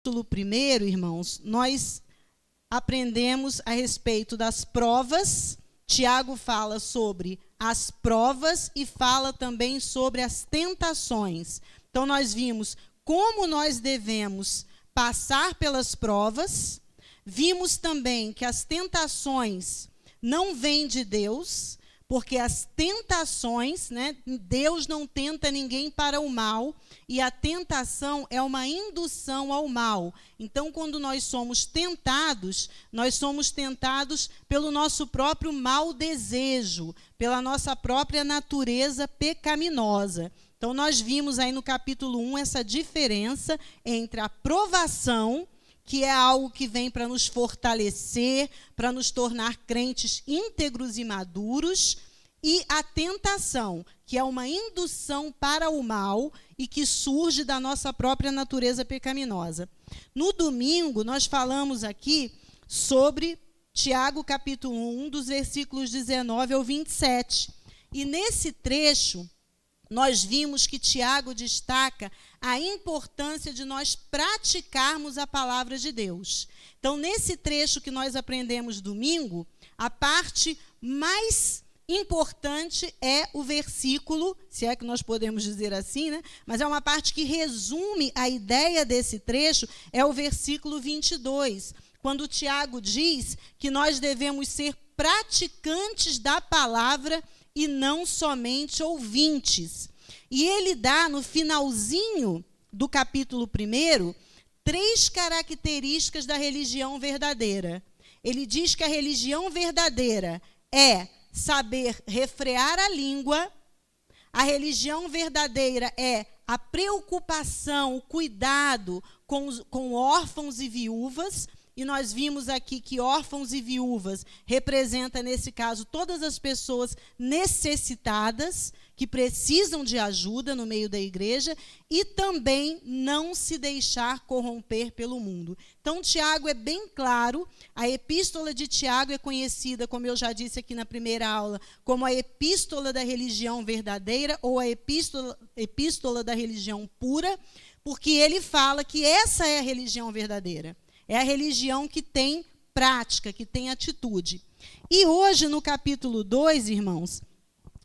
capítulo 1, irmãos, nós aprendemos a respeito das provas. Tiago fala sobre as provas e fala também sobre as tentações. Então, nós vimos como nós devemos passar pelas provas. Vimos também que as tentações não vêm de Deus, porque as tentações, Deus não tenta ninguém para o mal, e a tentação é uma indução ao mal. Então, quando nós somos tentados pelo nosso próprio mau desejo, pela nossa própria natureza pecaminosa. Então, nós vimos aí no capítulo 1 essa diferença entre a provação, que é algo que vem para nos fortalecer, para nos tornar crentes íntegros e maduros, e a tentação, que é uma indução para o mal e que surge da nossa própria natureza pecaminosa. No domingo, nós falamos aqui sobre Tiago, capítulo 1, dos versículos 19 ao 27. E nesse trecho, nós vimos que Tiago destaca a importância de nós praticarmos a palavra de Deus. Então, nesse trecho que nós aprendemos domingo, a parte mais importante é o versículo, se é que nós podemos dizer assim, mas é uma parte que resume a ideia desse trecho, é o versículo 22, quando Tiago diz que nós devemos ser praticantes da palavra e não somente ouvintes. E ele dá, no finalzinho do capítulo 1, 3 características da religião verdadeira. Ele diz que a religião verdadeira é saber refrear a língua, a religião verdadeira é a preocupação, o cuidado com órfãos e viúvas. E nós vimos aqui que órfãos e viúvas representa, nesse caso, todas as pessoas necessitadas, que precisam de ajuda no meio da igreja, e também não se deixar corromper pelo mundo. Então, Tiago é bem claro. A epístola de Tiago é conhecida, como eu já disse aqui na primeira aula, como a epístola da religião verdadeira ou a epístola da religião pura, porque ele fala que essa é a religião verdadeira. É a religião que tem prática, que tem atitude. E hoje, no capítulo 2, irmãos,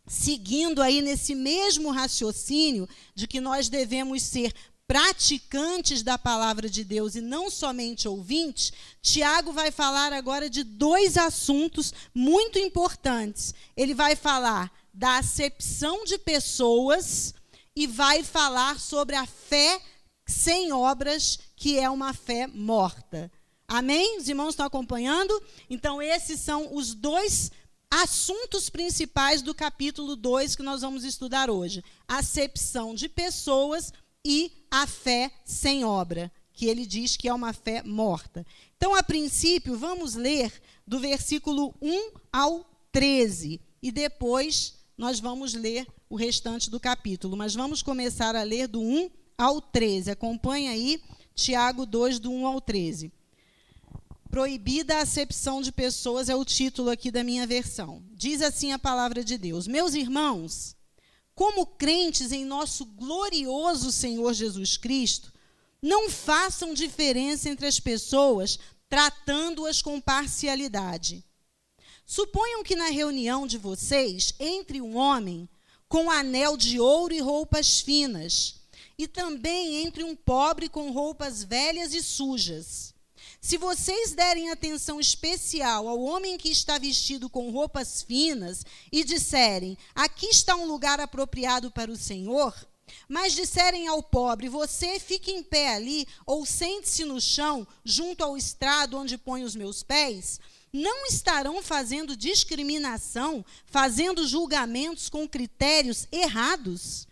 seguindo aí nesse mesmo raciocínio de que nós devemos ser praticantes da palavra de Deus e não somente ouvintes, Tiago vai falar agora de 2 assuntos muito importantes. Ele vai falar da acepção de pessoas e vai falar sobre a fé sem obras, que é uma fé morta. Amém? Os irmãos estão acompanhando? Então, esses são os 2 assuntos principais do capítulo 2 que nós vamos estudar hoje. A acepção de pessoas e a fé sem obra, que ele diz que é uma fé morta. Então, a princípio, vamos ler do versículo 1 ao 13. E depois nós vamos ler o restante do capítulo. Mas vamos começar a ler do 1 ao 13. Acompanha aí Tiago 2, do 1 ao 13. Proibida a acepção de pessoas é o título aqui da minha versão. Diz assim a palavra de Deus: Meus irmãos, como crentes em nosso glorioso Senhor Jesus Cristo, não façam diferença entre as pessoas, tratando-as com parcialidade. Suponham que na reunião de vocês entre um homem com anel de ouro e roupas finas, e também entre um pobre com roupas velhas e sujas. Se vocês derem atenção especial ao homem que está vestido com roupas finas e disserem, aqui está um lugar apropriado para o Senhor, mas disserem ao pobre, você fique em pé ali ou sente-se no chão, junto ao estrado onde ponho os meus pés, não estarão fazendo discriminação, fazendo julgamentos com critérios errados?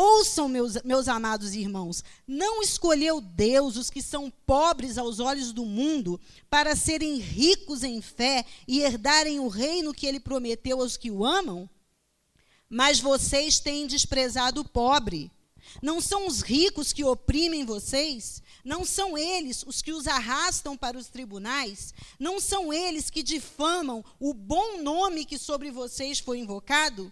Ouçam, meus amados irmãos, não escolheu Deus os que são pobres aos olhos do mundo para serem ricos em fé e herdarem o reino que ele prometeu aos que o amam? Mas vocês têm desprezado o pobre. Não são os ricos que oprimem vocês? Não são eles os que os arrastam para os tribunais? Não são eles que difamam o bom nome que sobre vocês foi invocado?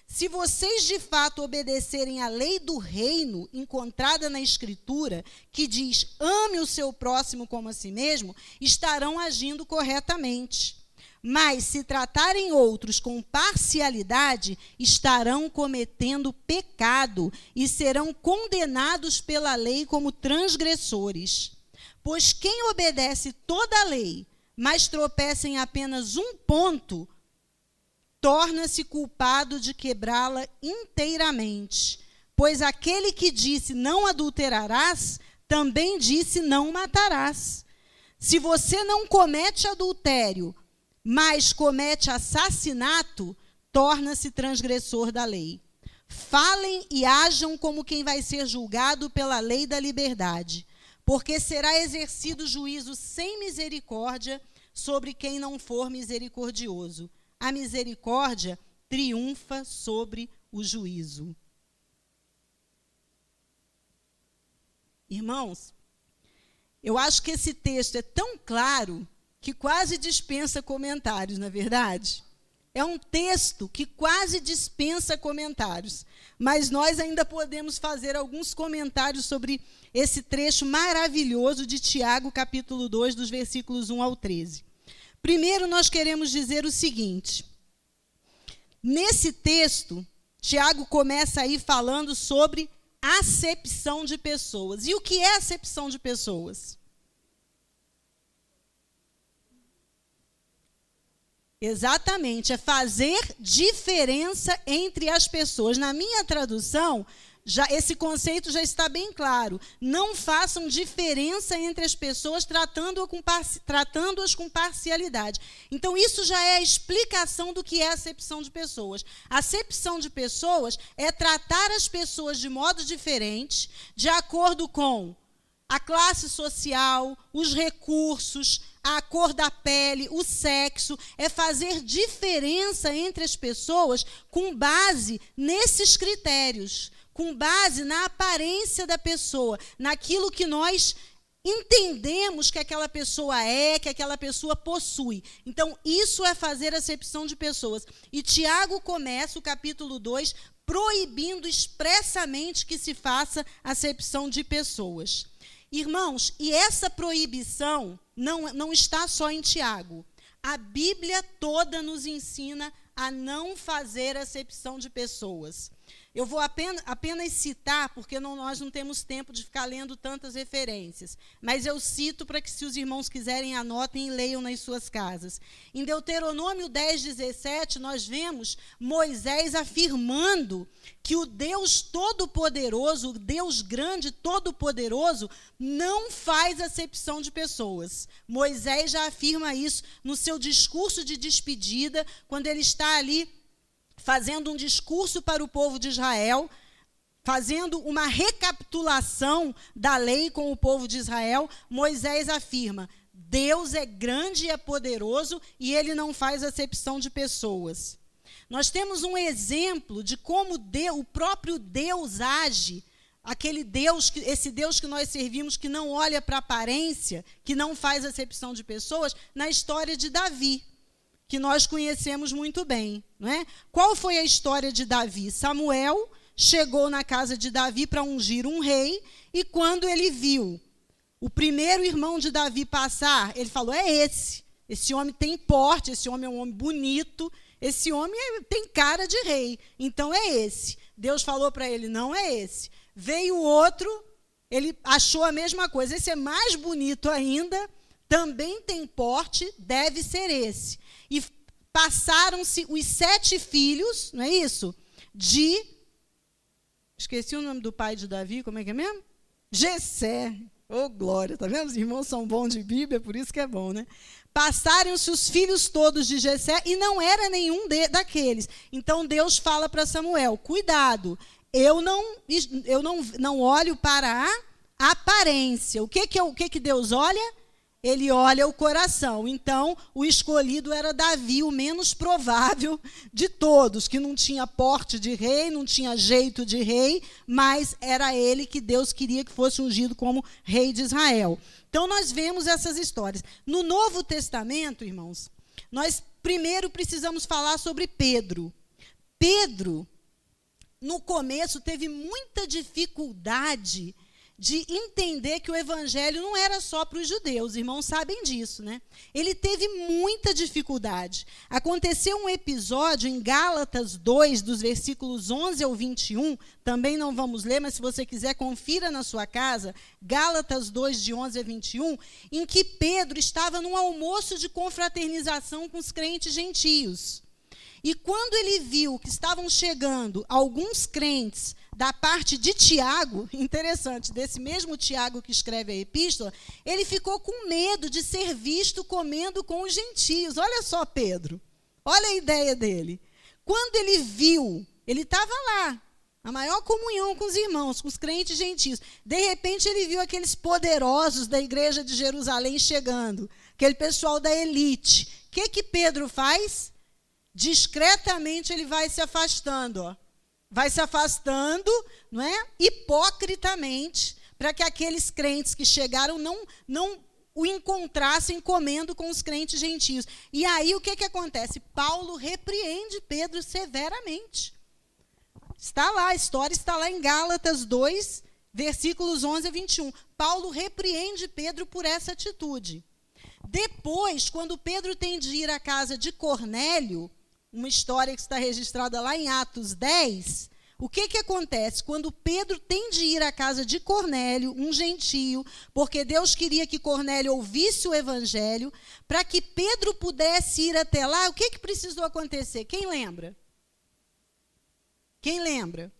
Se vocês de fato obedecerem à lei do reino encontrada na Escritura, que diz: ame o seu próximo como a si mesmo, estarão agindo corretamente. Mas se tratarem outros com parcialidade, estarão cometendo pecado e serão condenados pela lei como transgressores. Pois quem obedece toda a lei, mas tropeça em apenas um ponto, torna-se culpado de quebrá-la inteiramente. Pois aquele que disse não adulterarás, também disse não matarás. Se você não comete adultério, mas comete assassinato, torna-se transgressor da lei. Falem e ajam como quem vai ser julgado pela lei da liberdade, porque será exercido juízo sem misericórdia sobre quem não for misericordioso. A misericórdia triunfa sobre o juízo. Irmãos, eu acho que esse texto é tão claro que quase dispensa comentários, não é verdade? É um texto que quase dispensa comentários, mas nós ainda podemos fazer alguns comentários sobre esse trecho maravilhoso de Tiago, capítulo 2, dos versículos 1 ao 13. Primeiro, nós queremos dizer o seguinte: nesse texto, Tiago começa aí falando sobre acepção de pessoas. E o que é acepção de pessoas? Exatamente, é fazer diferença entre as pessoas. Na minha tradução, esse conceito já está bem claro. Não façam diferença entre as pessoas, tratando-as com parcialidade. Então, isso já é a explicação do que é acepção de pessoas. A acepção de pessoas é tratar as pessoas de modo diferente, de acordo com a classe social, os recursos, a cor da pele, o sexo, é fazer diferença entre as pessoas com base nesses critérios, com base na aparência da pessoa, naquilo que nós entendemos que aquela pessoa é, que aquela pessoa possui. Então, isso é fazer acepção de pessoas. E Tiago começa o capítulo 2 proibindo expressamente que se faça acepção de pessoas. Irmãos, e essa proibição não está só em Tiago. A Bíblia toda nos ensina a não fazer acepção de pessoas. Eu vou apenas citar, porque nós não temos tempo de ficar lendo tantas referências, mas eu cito para que, se os irmãos quiserem, anotem e leiam nas suas casas. Em Deuteronômio 10:17, nós vemos Moisés afirmando que o Deus Todo-Poderoso, o Deus grande, Todo-Poderoso, não faz acepção de pessoas. Moisés já afirma isso no seu discurso de despedida, quando ele está ali fazendo um discurso para o povo de Israel, fazendo uma recapitulação da lei com o povo de Israel. Poisés afirma: Deus é grande e é poderoso e ele não faz acepção de pessoas. Nós temos um exemplo de como o próprio Deus age, esse Deus que nós servimos, que não olha para a aparência, que não faz acepção de pessoas, na história de Davi, que nós conhecemos muito bem, não é? Qual foi a história de Davi? Samuel chegou na casa de Davi para ungir um rei, e quando ele viu o primeiro irmão de Davi passar, ele falou: é esse homem tem porte, esse homem é um homem bonito, esse homem tem cara de rei, então é esse. Deus falou para ele: não é esse. Veio o outro, ele achou a mesma coisa: esse é mais bonito ainda, também tem porte, deve ser esse. E passaram-se os 7 filhos, não é isso? Esqueci o nome do pai de Davi, como é que é mesmo? Jessé. Oh, glória, tá vendo? Os irmãos são bons de Bíblia, por isso que é bom, né? Passaram-se os filhos todos de Jessé e não era nenhum daqueles. Então Deus fala para Samuel: cuidado, eu não olho para a aparência. O que Deus olha? Ele olha o coração. Então, o escolhido era Davi, o menos provável de todos, que não tinha porte de rei, não tinha jeito de rei, mas era ele que Deus queria que fosse ungido como rei de Israel. Então, nós vemos essas histórias. No Novo Testamento, irmãos, nós primeiro precisamos falar sobre Pedro. Pedro, no começo, teve muita dificuldade de entender que o evangelho não era só para os judeus, os irmãos sabem disso, né? Ele teve muita dificuldade. Aconteceu um episódio em Gálatas 2, dos versículos 11 ao 21, também não vamos ler, mas se você quiser, confira na sua casa, Gálatas 2, de 11 a 21, em que Pedro estava num almoço de confraternização com os crentes gentios. E quando ele viu que estavam chegando alguns crentes da parte de Tiago, interessante, desse mesmo Tiago que escreve a epístola, ele ficou com medo de ser visto comendo com os gentios. Olha só, Pedro, olha a ideia dele. Quando ele viu, ele estava lá, a maior comunhão com os irmãos, com os crentes gentios. De repente, ele viu aqueles poderosos da igreja de Jerusalém chegando, aquele pessoal da elite. O que Pedro faz? Discretamente ele vai se afastando, ó. Vai se afastando, não é? Hipocritamente, para que aqueles crentes que chegaram não o encontrassem comendo com os crentes gentios. E aí o que acontece? Paulo repreende Pedro severamente. Está lá, a história está lá em Gálatas 2, versículos 11 a 21. Paulo repreende Pedro por essa atitude. Depois, quando Pedro tem de ir à casa de Cornélio, uma história que está registrada lá em Atos 10, o que acontece? Quando Pedro tem de ir à casa de Cornélio, um gentio, porque Deus queria que Cornélio ouvisse o evangelho, para que Pedro pudesse ir até lá, o que precisou acontecer? Quem lembra? Quem lembra?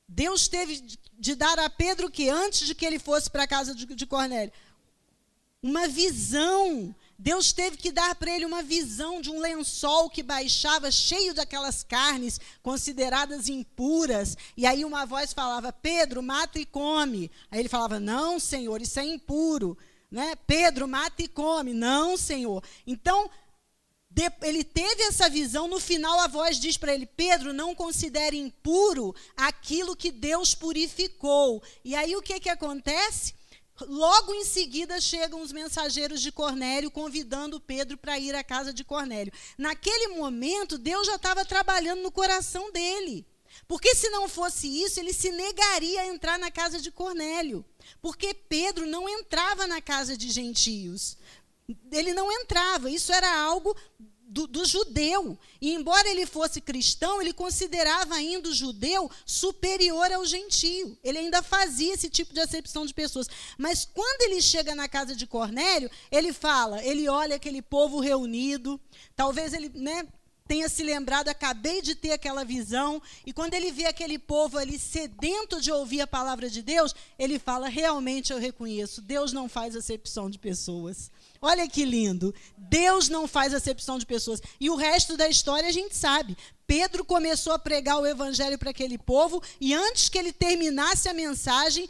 Deus teve de dar a Pedro o que? Antes de que ele fosse para a casa de Cornélio? Uma visão. Deus teve que dar para ele uma visão de um lençol que baixava, cheio daquelas carnes consideradas impuras. E aí uma voz falava, Pedro, mata e come. Aí ele falava, não, Senhor, isso é impuro. Né? Pedro, mata e come. Não, Senhor. Então, ele teve essa visão. No final, a voz diz para ele, Pedro, não considere impuro aquilo que Deus purificou. E aí o que acontece? Logo em seguida chegam os mensageiros de Cornélio convidando Pedro para ir à casa de Cornélio. Naquele momento, Deus já estava trabalhando no coração dele. Porque se não fosse isso, ele se negaria a entrar na casa de Cornélio. Porque Pedro não entrava na casa de gentios. Ele não entrava, isso era algo do judeu. E embora ele fosse cristão, ele considerava ainda o judeu superior ao gentio. Ele ainda fazia esse tipo de acepção de pessoas. Mas quando ele chega na casa de Cornélio, ele olha aquele povo reunido, talvez ele, tenha se lembrado, acabei de ter aquela visão, e quando ele vê aquele povo ali sedento de ouvir a palavra de Deus, ele fala, realmente eu reconheço, Deus não faz acepção de pessoas. Olha que lindo, Deus não faz acepção de pessoas. E o resto da história a gente sabe. Pedro começou a pregar o evangelho para aquele povo, e antes que ele terminasse a mensagem,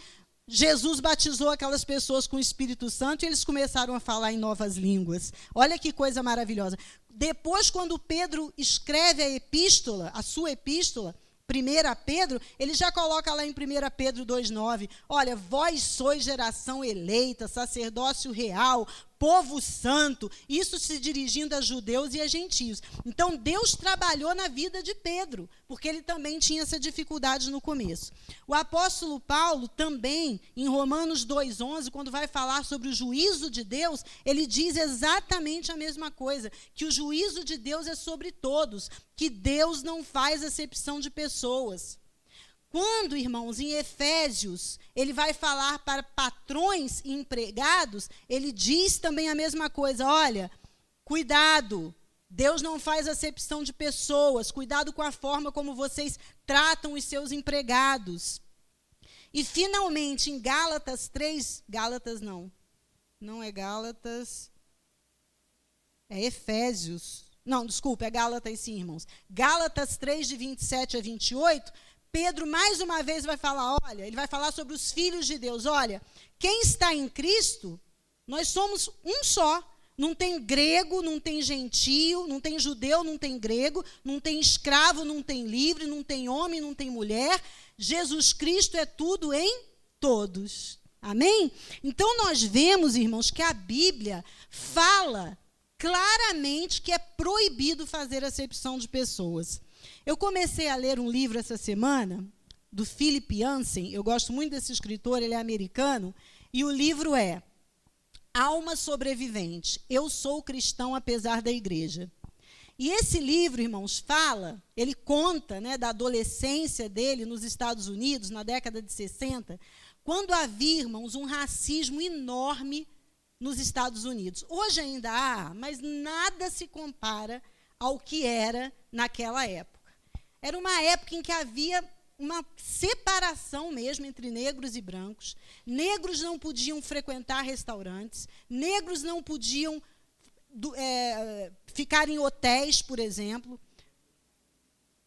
Jesus batizou aquelas pessoas com o Espírito Santo e eles começaram a falar em novas línguas. Olha que coisa maravilhosa. Depois, quando Pedro escreve a epístola, a sua epístola, 1 Pedro, ele já coloca lá em 1 Pedro 2,9, olha, vós sois geração eleita, sacerdócio real, povo santo, isso se dirigindo a judeus e a gentios. Então, Deus trabalhou na vida de Pedro, porque ele também tinha essa dificuldade no começo. O apóstolo Paulo também, em Romanos 2,11, quando vai falar sobre o juízo de Deus, ele diz exatamente a mesma coisa, que o juízo de Deus é sobre todos, que Deus não faz acepção de pessoas. Quando, irmãos, em Efésios, ele vai falar para patrões e empregados, ele diz também a mesma coisa, olha, cuidado, Deus não faz acepção de pessoas, cuidado com a forma como vocês tratam os seus empregados. E, finalmente, em Gálatas 3, não é Gálatas, é Efésios, não, desculpa, é Gálatas sim, irmãos. Gálatas 3, de 27 a 28, Pedro, mais uma vez, vai falar, olha, ele vai falar sobre os filhos de Deus. Olha, quem está em Cristo, nós somos um só. Não tem grego, não tem gentio, não tem judeu, não tem grego, não tem escravo, não tem livre, não tem homem, não tem mulher. Jesus Cristo é tudo em todos. Amém? Então, nós vemos, irmãos, que a Bíblia fala claramente que é proibido fazer acepção de pessoas. Eu comecei a ler um livro essa semana, do Philip Yancey. Eu gosto muito desse escritor, ele é americano, e o livro é Alma Sobrevivente. Eu sou cristão apesar da igreja. E esse livro, irmãos, ele conta, né, da adolescência dele nos Estados Unidos, na década de 60, quando havia, irmãos, um racismo enorme nos Estados Unidos. Hoje ainda há, mas nada se compara ao que era naquela época. Era uma época em que havia uma separação mesmo entre negros e brancos. Negros não podiam frequentar restaurantes, negros não podiam ficar em hotéis, por exemplo,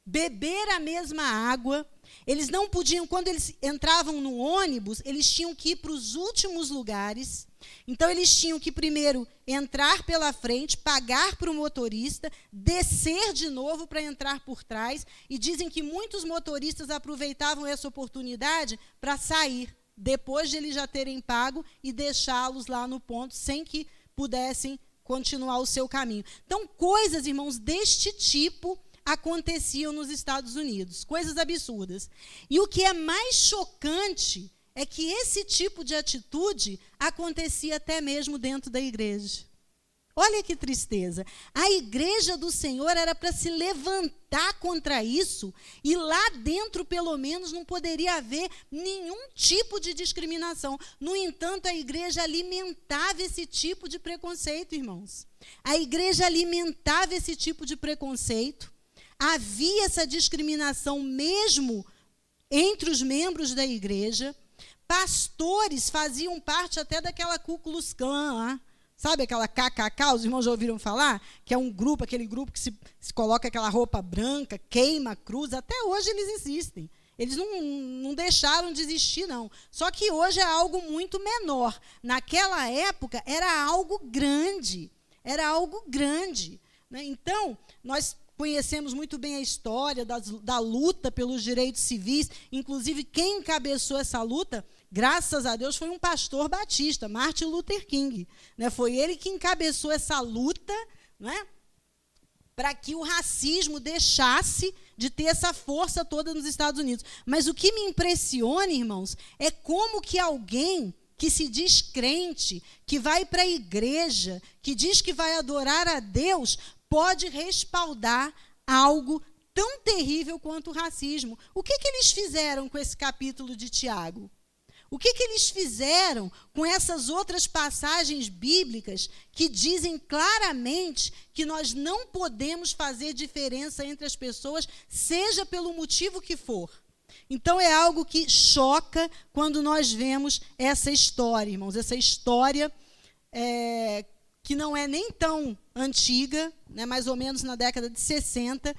beber a mesma água. Eles não podiam, quando eles entravam no ônibus, eles tinham que ir para os últimos lugares. Então, eles tinham que primeiro entrar pela frente, pagar para o motorista, descer de novo para entrar por trás. E dizem que muitos motoristas aproveitavam essa oportunidade para sair, depois de eles já terem pago, e deixá-los lá no ponto, sem que pudessem continuar o seu caminho. Então, coisas, irmãos, deste tipo aconteciam nos Estados Unidos, coisas absurdas. E o que é mais chocante é que esse tipo de atitude acontecia até mesmo dentro da igreja. Olha que tristeza. A igreja do Senhor era para se levantar contra isso, e lá dentro, pelo menos, não poderia haver nenhum tipo de discriminação. No entanto, a igreja alimentava esse tipo de preconceito, irmãos. A igreja alimentava esse tipo de preconceito. Havia essa discriminação mesmo entre os membros da igreja. Pastores faziam parte até daquela Ku Klux Klan, sabe aquela KKK, os irmãos já ouviram falar? Que é um grupo, aquele grupo que se coloca aquela roupa branca, queima a cruz. Até hoje eles existem. Eles não deixaram de existir, não. Só que hoje é algo muito menor. Naquela época era algo grande. Era algo grande, né? Então, nós conhecemos muito bem a história da luta pelos direitos civis. Inclusive, quem encabeçou essa luta, graças a Deus, foi um pastor batista, Martin Luther King, né? Foi ele que encabeçou essa luta, né, para que o racismo deixasse de ter essa força toda nos Estados Unidos. Mas o que me impressiona, irmãos, é como que alguém que se diz crente, que vai para a igreja, que diz que vai adorar a Deus, pode respaldar algo tão terrível quanto o racismo. O que eles fizeram com esse capítulo de Tiago? O que eles fizeram com essas outras passagens bíblicas que dizem claramente que nós não podemos fazer diferença entre as pessoas, seja pelo motivo que for? Então, é algo que choca quando nós vemos essa história, irmãos. Essa história que não é nem tão antiga, né, mais ou menos na década de 60,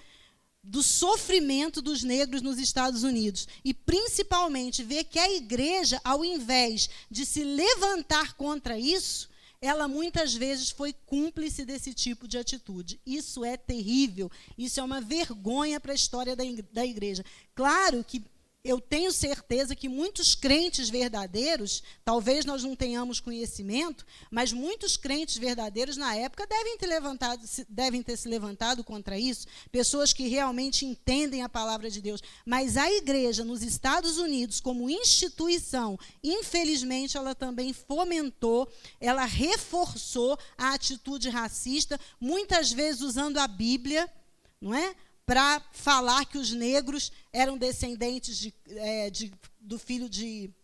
do sofrimento dos negros nos Estados Unidos. E, principalmente, ver que a igreja, ao invés de se levantar contra isso, ela muitas vezes foi cúmplice desse tipo de atitude. Isso é terrível, isso é uma vergonha para a história da igreja. Claro que eu tenho certeza que muitos crentes verdadeiros, talvez nós não tenhamos conhecimento, mas muitos crentes verdadeiros na época devem ter se levantado contra isso, pessoas que realmente entendem a palavra de Deus. Mas a igreja nos Estados Unidos, como instituição, infelizmente, ela também fomentou, ela reforçou a atitude racista, muitas vezes usando a Bíblia, não é? Para falar que os negros eram descendentes do filho de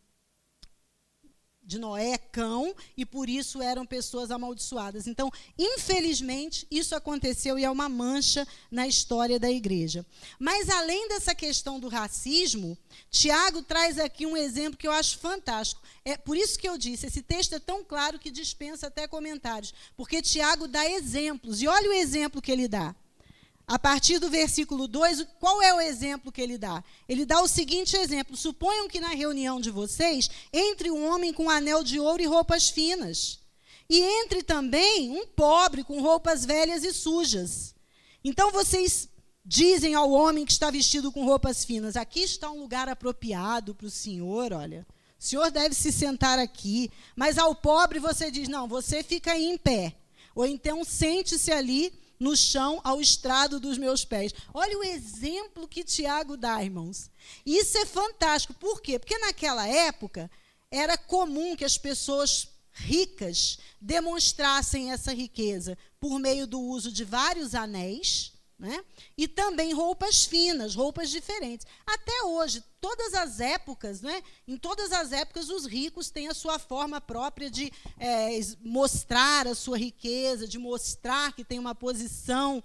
Noé, Cão, e por isso eram pessoas amaldiçoadas. Então, infelizmente, isso aconteceu e é uma mancha na história da igreja. Mas, além dessa questão do racismo, Tiago traz aqui um exemplo que eu acho fantástico. É por isso que eu disse, esse texto é tão claro que dispensa até comentários, porque Tiago dá exemplos, e olha o exemplo que ele dá. A partir do versículo 2, qual é o exemplo que ele dá? Ele dá o seguinte exemplo: suponham que na reunião de vocês entre um homem com anel de ouro e roupas finas, e entre também um pobre com roupas velhas e sujas. Então vocês dizem ao homem que está vestido com roupas finas: aqui está um lugar apropriado para o senhor, olha, o senhor deve se sentar aqui. Mas ao pobre você diz: não, você fica aí em pé, ou então sente-se ali no chão ao estrado dos meus pés. Olha o exemplo que Tiago dá, irmãos. Isso é fantástico. Por quê? Porque naquela época era comum que as pessoas ricas demonstrassem essa riqueza por meio do uso de vários anéis, né? E também roupas finas, roupas diferentes. Até hoje, todas as épocas, né? Em todas as épocas, os ricos têm a sua forma própria de mostrar a sua riqueza, de mostrar que tem uma posição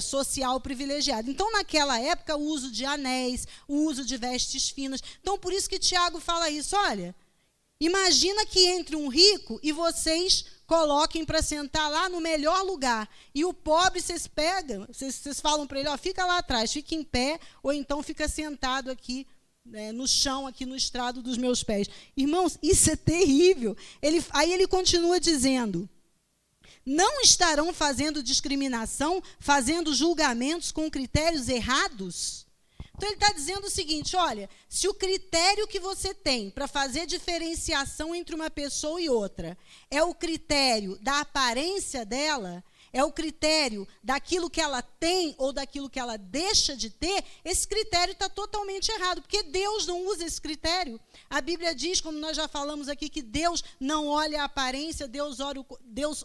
social privilegiada. Então, naquela época, o uso de anéis, o uso de vestes finas. Então, por isso que Tiago fala isso, olha, imagina que entre um rico e vocês coloquem para sentar lá no melhor lugar. E o pobre, vocês pegam, vocês falam para ele, ó, fica lá atrás, fica em pé, ou então fica sentado aqui, no chão, aqui no estrado dos meus pés. Irmãos, isso é terrível. Aí ele continua dizendo, não estarão fazendo discriminação, fazendo julgamentos com critérios errados? Então, ele está dizendo o seguinte, olha, se o critério que você tem para fazer diferenciação entre uma pessoa e outra é o critério da aparência dela, é o critério daquilo que ela tem ou daquilo que ela deixa de ter, esse critério está totalmente errado, porque Deus não usa esse critério. A Bíblia diz, como nós já falamos aqui, que Deus não olha a aparência, Deus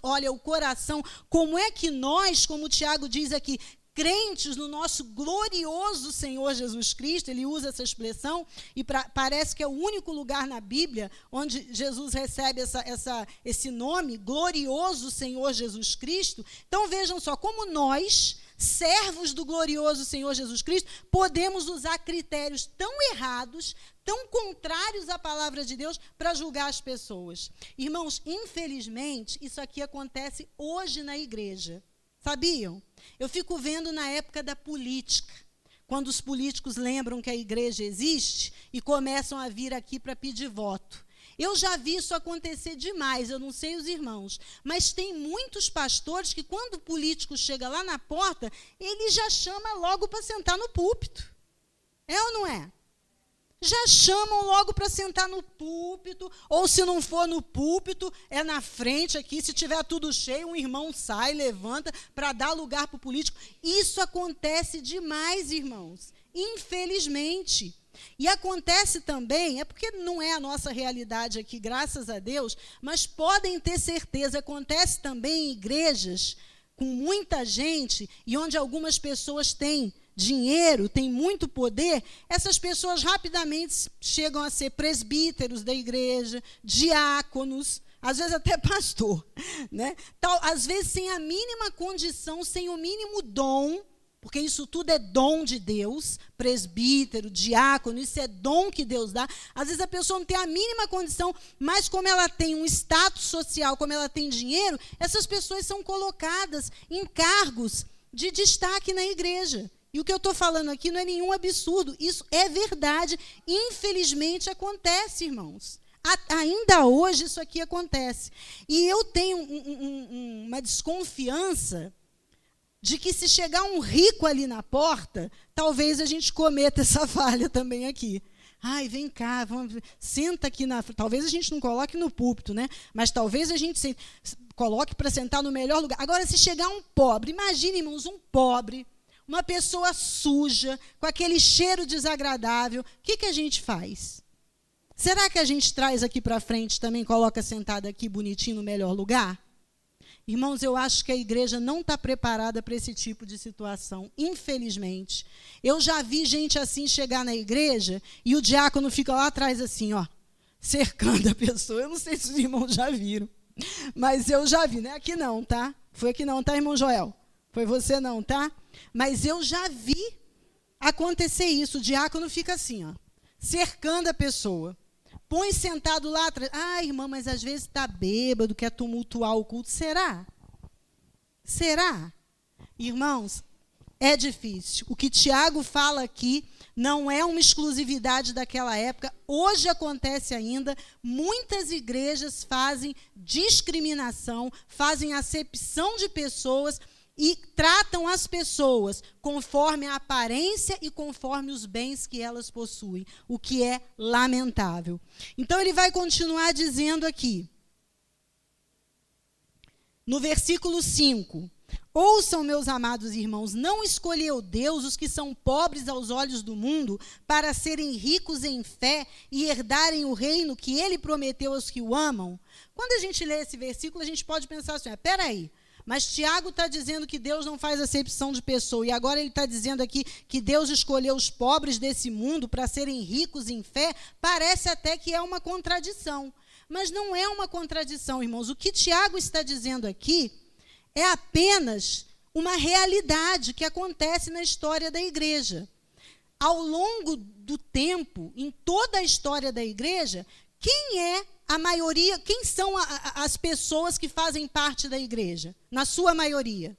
olha o coração. Como é que nós, como o Tiago diz aqui, crentes no nosso glorioso Senhor Jesus Cristo, ele usa essa expressão, e parece que é o único lugar na Bíblia onde Jesus recebe esse nome, glorioso Senhor Jesus Cristo. Então vejam só, como nós, servos do glorioso Senhor Jesus Cristo, podemos usar critérios tão errados, tão contrários à palavra de Deus para julgar as pessoas. Irmãos, infelizmente, isso aqui acontece hoje na igreja. Sabiam? Eu fico vendo na época da política, quando os políticos lembram que a igreja existe e começam a vir aqui para pedir voto. Eu já vi isso acontecer demais, eu não sei os irmãos, mas tem muitos pastores que quando o político chega lá na porta, ele já chama logo para sentar no púlpito. É ou não é? Já chamam logo para sentar no púlpito, ou se não for no púlpito, é na frente aqui, se tiver tudo cheio, um irmão sai, levanta, para dar lugar para o político. Isso acontece demais, irmãos, infelizmente. E acontece também, é porque não é a nossa realidade aqui, graças a Deus, mas podem ter certeza, acontece também em igrejas com muita gente, e onde algumas pessoas têm dinheiro, tem muito poder, essas pessoas rapidamente chegam a ser presbíteros da igreja, diáconos, às vezes até pastor, né? Às vezes sem a mínima condição, sem o mínimo dom, porque isso tudo é dom de Deus, presbítero, diácono, isso é dom que Deus dá. Às vezes a pessoa não tem a mínima condição, mas como ela tem um status social, como ela tem dinheiro, essas pessoas são colocadas em cargos de destaque na igreja. E o que eu estou falando aqui não é nenhum absurdo, isso é verdade, infelizmente acontece, irmãos. Ainda hoje isso aqui acontece. E eu tenho uma desconfiança de que se chegar um rico ali na porta, talvez a gente cometa essa falha também aqui. Ai, vem cá, senta aqui talvez a gente não coloque no púlpito, né? Mas talvez a gente coloque para sentar no melhor lugar. Agora, se chegar um pobre, imagine, irmãos, um pobre, uma pessoa suja, com aquele cheiro desagradável, o que a gente faz? Será que a gente traz aqui para frente também, coloca sentado aqui bonitinho no melhor lugar? Irmãos, eu acho que a igreja não está preparada para esse tipo de situação, infelizmente. Eu já vi gente assim chegar na igreja e o diácono fica lá atrás assim, ó, cercando a pessoa. Eu não sei se os irmãos já viram, mas eu já vi, não é aqui não, tá? Foi aqui não, tá, irmão Joel? Foi você não, tá? Mas eu já vi acontecer isso. O diácono fica assim, ó, cercando a pessoa. Põe sentado lá atrás. Ah, irmã, mas às vezes está bêbado, quer tumultuar o culto. Será? Será? Irmãos, é difícil. O que Tiago fala aqui não é uma exclusividade daquela época. Hoje acontece ainda. Muitas igrejas fazem discriminação, fazem acepção de pessoas e tratam as pessoas conforme a aparência e conforme os bens que elas possuem, o que é lamentável. Então, ele vai continuar dizendo aqui, no versículo 5, Ouçam, meus amados irmãos, não escolheu Deus os que são pobres aos olhos do mundo para serem ricos em fé e herdarem o reino que ele prometeu aos que o amam? Quando a gente lê esse versículo, a gente pode pensar assim, peraí, mas Tiago está dizendo que Deus não faz acepção de pessoa, e agora ele está dizendo aqui que Deus escolheu os pobres desse mundo para serem ricos em fé. Parece até que é uma contradição, mas não é uma contradição, irmãos. O que Tiago está dizendo aqui é apenas uma realidade que acontece na história da igreja. Ao longo do tempo, em toda a história da igreja, quem é a maioria, quem são as pessoas que fazem parte da igreja? Na sua maioria.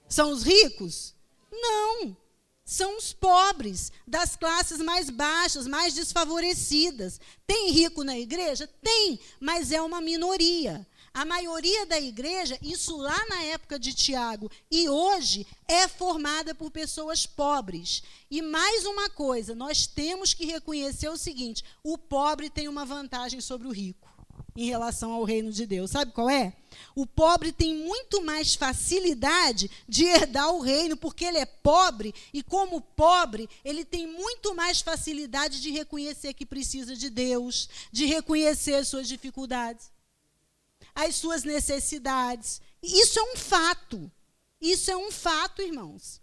São os ricos? Não. São os pobres, das classes mais baixas, mais desfavorecidas. Tem rico na igreja? Tem, mas é uma minoria. A maioria da igreja, isso lá na época de Tiago e hoje, é formada por pessoas pobres. E mais uma coisa, nós temos que reconhecer o seguinte: o pobre tem uma vantagem sobre o rico em relação ao reino de Deus. Sabe qual é? O pobre tem muito mais facilidade de herdar o reino, porque ele é pobre, e como pobre, ele tem muito mais facilidade de reconhecer que precisa de Deus, de reconhecer as suas dificuldades, as suas necessidades. Isso é um fato. Isso é um fato, irmãos.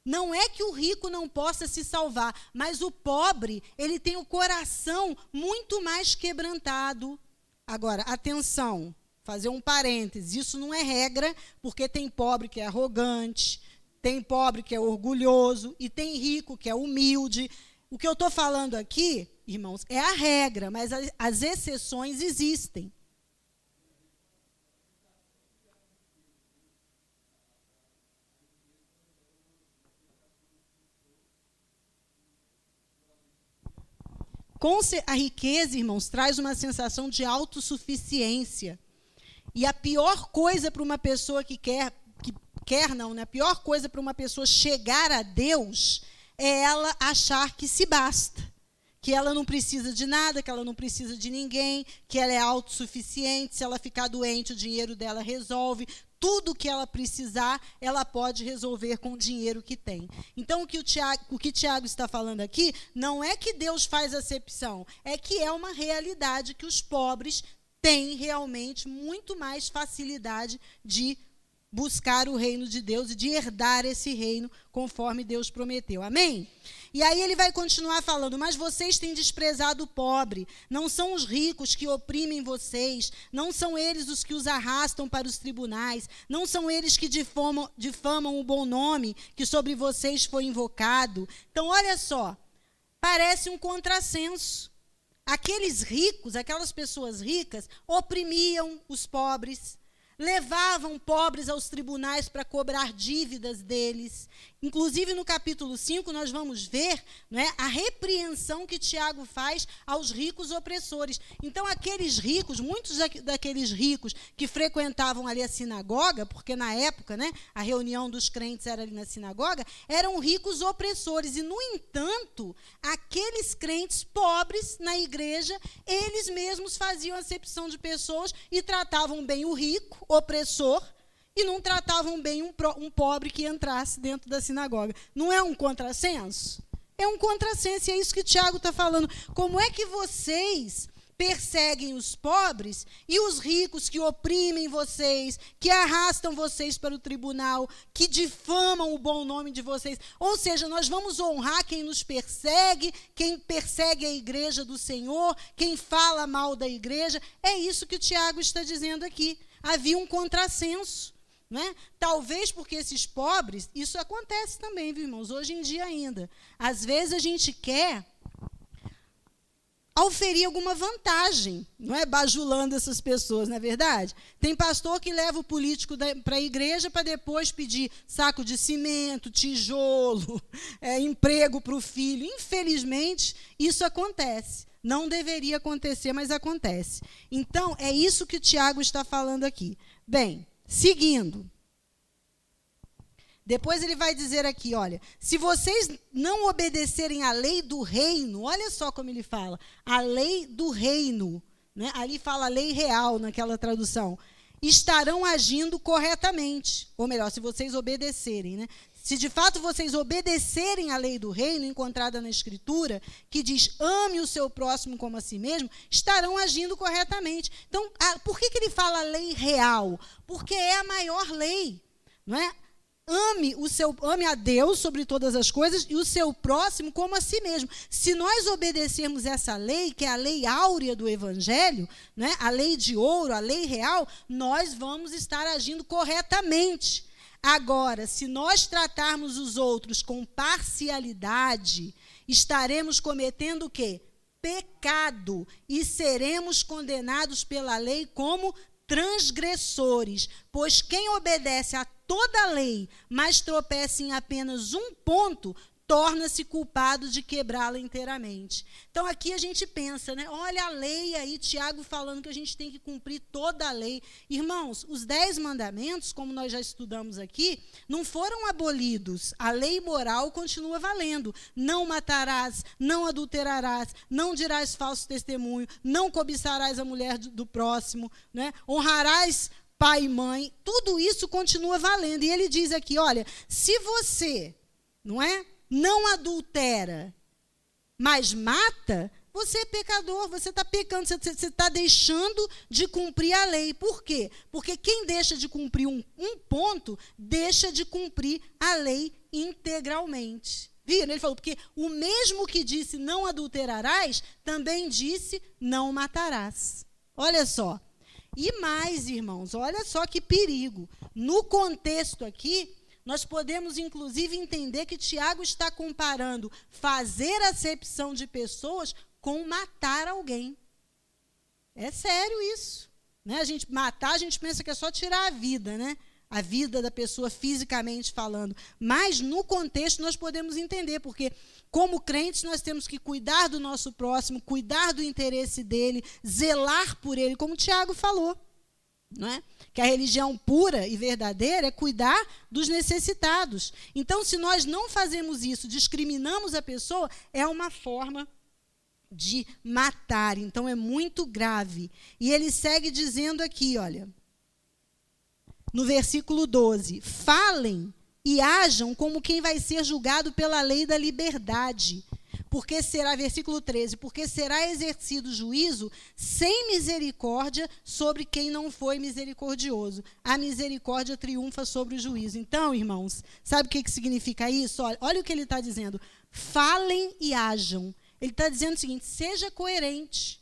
Não é que o rico não possa se salvar, mas o pobre, ele tem o coração muito mais quebrantado. Agora, atenção, fazer um parêntese, isso não é regra, porque tem pobre que é arrogante, tem pobre que é orgulhoso, e tem rico que é humilde. O que eu estou falando aqui, irmãos, é a regra, mas as exceções existem. A riqueza, irmãos, traz uma sensação de autossuficiência. E a pior coisa para uma pessoa a pior coisa para uma pessoa chegar a Deus é ela achar que se basta, que ela não precisa de nada, que ela não precisa de ninguém, que ela é autossuficiente, se ela ficar doente, o dinheiro dela resolve. Tudo que ela precisar, ela pode resolver com o dinheiro que tem. Então, o que Tiago está falando aqui não é que Deus faz acepção, é que é uma realidade que os pobres têm realmente muito mais facilidade de buscar o reino de Deus e de herdar esse reino conforme Deus prometeu. Amém? E aí ele vai continuar falando: mas vocês têm desprezado o pobre, não são os ricos que oprimem vocês, não são eles os que os arrastam para os tribunais, não são eles que difamam o bom nome que sobre vocês foi invocado. Então, olha só, parece um contrassenso. Aqueles ricos, aquelas pessoas ricas, oprimiam os pobres, levavam pobres aos tribunais para cobrar dívidas deles. Inclusive, no capítulo 5, nós vamos ver, não é, a repreensão que Tiago faz aos ricos opressores. Então, aqueles ricos, muitos daqueles ricos que frequentavam ali a sinagoga, porque na época, né, a reunião dos crentes era ali na sinagoga, eram ricos opressores. E, no entanto, aqueles crentes pobres na igreja, eles mesmos faziam acepção de pessoas e tratavam bem o rico, opressor, e não tratavam bem um pobre que entrasse dentro da sinagoga. Não é um contrassenso? É um contrassenso, e é isso que Tiago está falando. Como é que vocês perseguem os pobres e os ricos que oprimem vocês, que arrastam vocês para o tribunal, que difamam o bom nome de vocês? Ou seja, nós vamos honrar quem nos persegue, quem persegue a igreja do Senhor, quem fala mal da igreja. É isso que o Tiago está dizendo aqui. Havia um contrassenso. Não é? Talvez porque esses pobres, isso acontece também, viu, irmãos, hoje em dia ainda. Às vezes a gente quer auferir alguma vantagem, não é, bajulando essas pessoas, não é verdade? Tem pastor que leva o político para a igreja para depois pedir saco de cimento, tijolo, emprego para o filho. Infelizmente, isso acontece. Não deveria acontecer, mas acontece. Então, é isso que o Tiago está falando aqui. Bem, seguindo. Depois ele vai dizer aqui, olha, se vocês não obedecerem à lei do reino, olha só como ele fala, a lei do reino, né? Ali fala lei real naquela tradução. estarão agindo corretamente. Ou melhor, se vocês obedecerem, né? Se de fato vocês obedecerem à lei do reino, encontrada na Escritura, que diz, ame o seu próximo como a si mesmo, estarão agindo corretamente. Então, por que ele fala lei real? Porque é a maior lei, não é? Ame a Deus sobre todas as coisas e o seu próximo como a si mesmo. Se nós obedecermos essa lei, que é a lei áurea do Evangelho, né, a lei de ouro, a lei real, nós vamos estar agindo corretamente. Agora, se nós tratarmos os outros com parcialidade, estaremos cometendo o quê? Pecado, e seremos condenados pela lei como transgressores, pois quem obedece a toda a lei, mas tropeça em apenas um ponto, torna-se culpado de quebrá-la inteiramente. Então, aqui a gente pensa, né? Olha a lei aí, Tiago falando que a gente tem que cumprir toda a lei. Irmãos, os 10 mandamentos, como nós já estudamos aqui, não foram abolidos. A lei moral continua valendo. Não matarás, não adulterarás, não dirás falso testemunho, não cobiçarás a mulher do próximo, né? Honrarás pai e mãe. Tudo isso continua valendo. E ele diz aqui, olha, se você, não adultera, mas mata, você é pecador, você está pecando, você está deixando de cumprir a lei. Por quê? Porque quem deixa de cumprir um ponto, deixa de cumprir a lei integralmente. Viram? Ele falou, porque o mesmo que disse não adulterarás, também disse não matarás. Olha só. E mais, irmãos, olha só que perigo. No contexto aqui, nós podemos, inclusive, entender que Tiago está comparando fazer acepção de pessoas com matar alguém. É sério isso. Né? A gente pensa que é só tirar a vida, né? A vida da pessoa fisicamente falando. Mas, no contexto, nós podemos entender, porque, como crentes, nós temos que cuidar do nosso próximo, cuidar do interesse dele, zelar por ele, como Tiago falou. Não é? Que a religião pura e verdadeira é cuidar dos necessitados. Então, se nós não fazemos isso, discriminamos a pessoa, é uma forma de matar. Então, é muito grave. E ele segue dizendo aqui, olha, no versículo 12, falem e hajam como quem vai ser julgado pela lei da liberdade. Porque será, versículo 13, porque será exercido juízo sem misericórdia sobre quem não foi misericordioso. A misericórdia triunfa sobre o juízo. Então, irmãos, sabe o que significa isso? Olha o que ele está dizendo. Falem e hajam. Ele está dizendo o seguinte, seja coerente.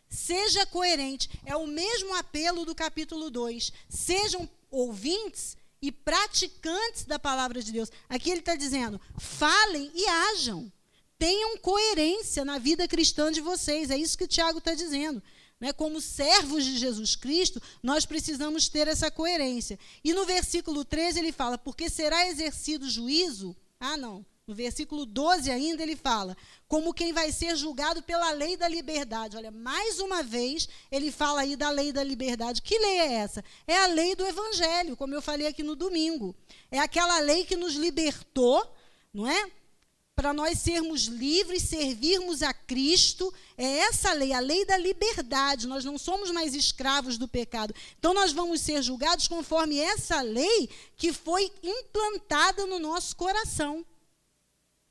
Seja coerente. É o mesmo apelo do capítulo 2. Sejam ouvintes e praticantes da palavra de Deus. Aqui ele está dizendo, falem e hajam. Tenham coerência na vida cristã de vocês. É isso que o Tiago está dizendo. Né? Como servos de Jesus Cristo, nós precisamos ter essa coerência. E no versículo 13 ele fala, porque será exercido juízo... No versículo 12 ainda ele fala, como quem vai ser julgado pela lei da liberdade. Olha, mais uma vez ele fala aí da lei da liberdade. Que lei é essa? É a lei do Evangelho, como eu falei aqui no domingo. É aquela lei que nos libertou, não é? Para nós sermos livres, servirmos a Cristo. É essa lei, a lei da liberdade. Nós não somos mais escravos do pecado. Então, nós vamos ser julgados conforme essa lei que foi implantada no nosso coração.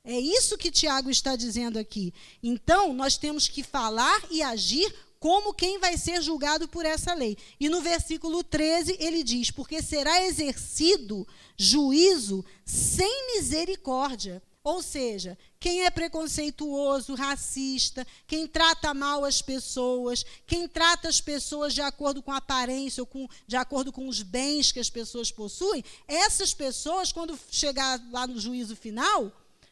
É isso que Tiago está dizendo aqui. Então, nós temos que falar e agir como quem vai ser julgado por essa lei. E no versículo 13, ele diz, porque será exercido juízo sem misericórdia. Ou seja, quem é preconceituoso, racista, quem trata mal as pessoas, quem trata as pessoas de acordo com a aparência ou de acordo com os bens que as pessoas possuem, essas pessoas, quando chegar lá no juízo final,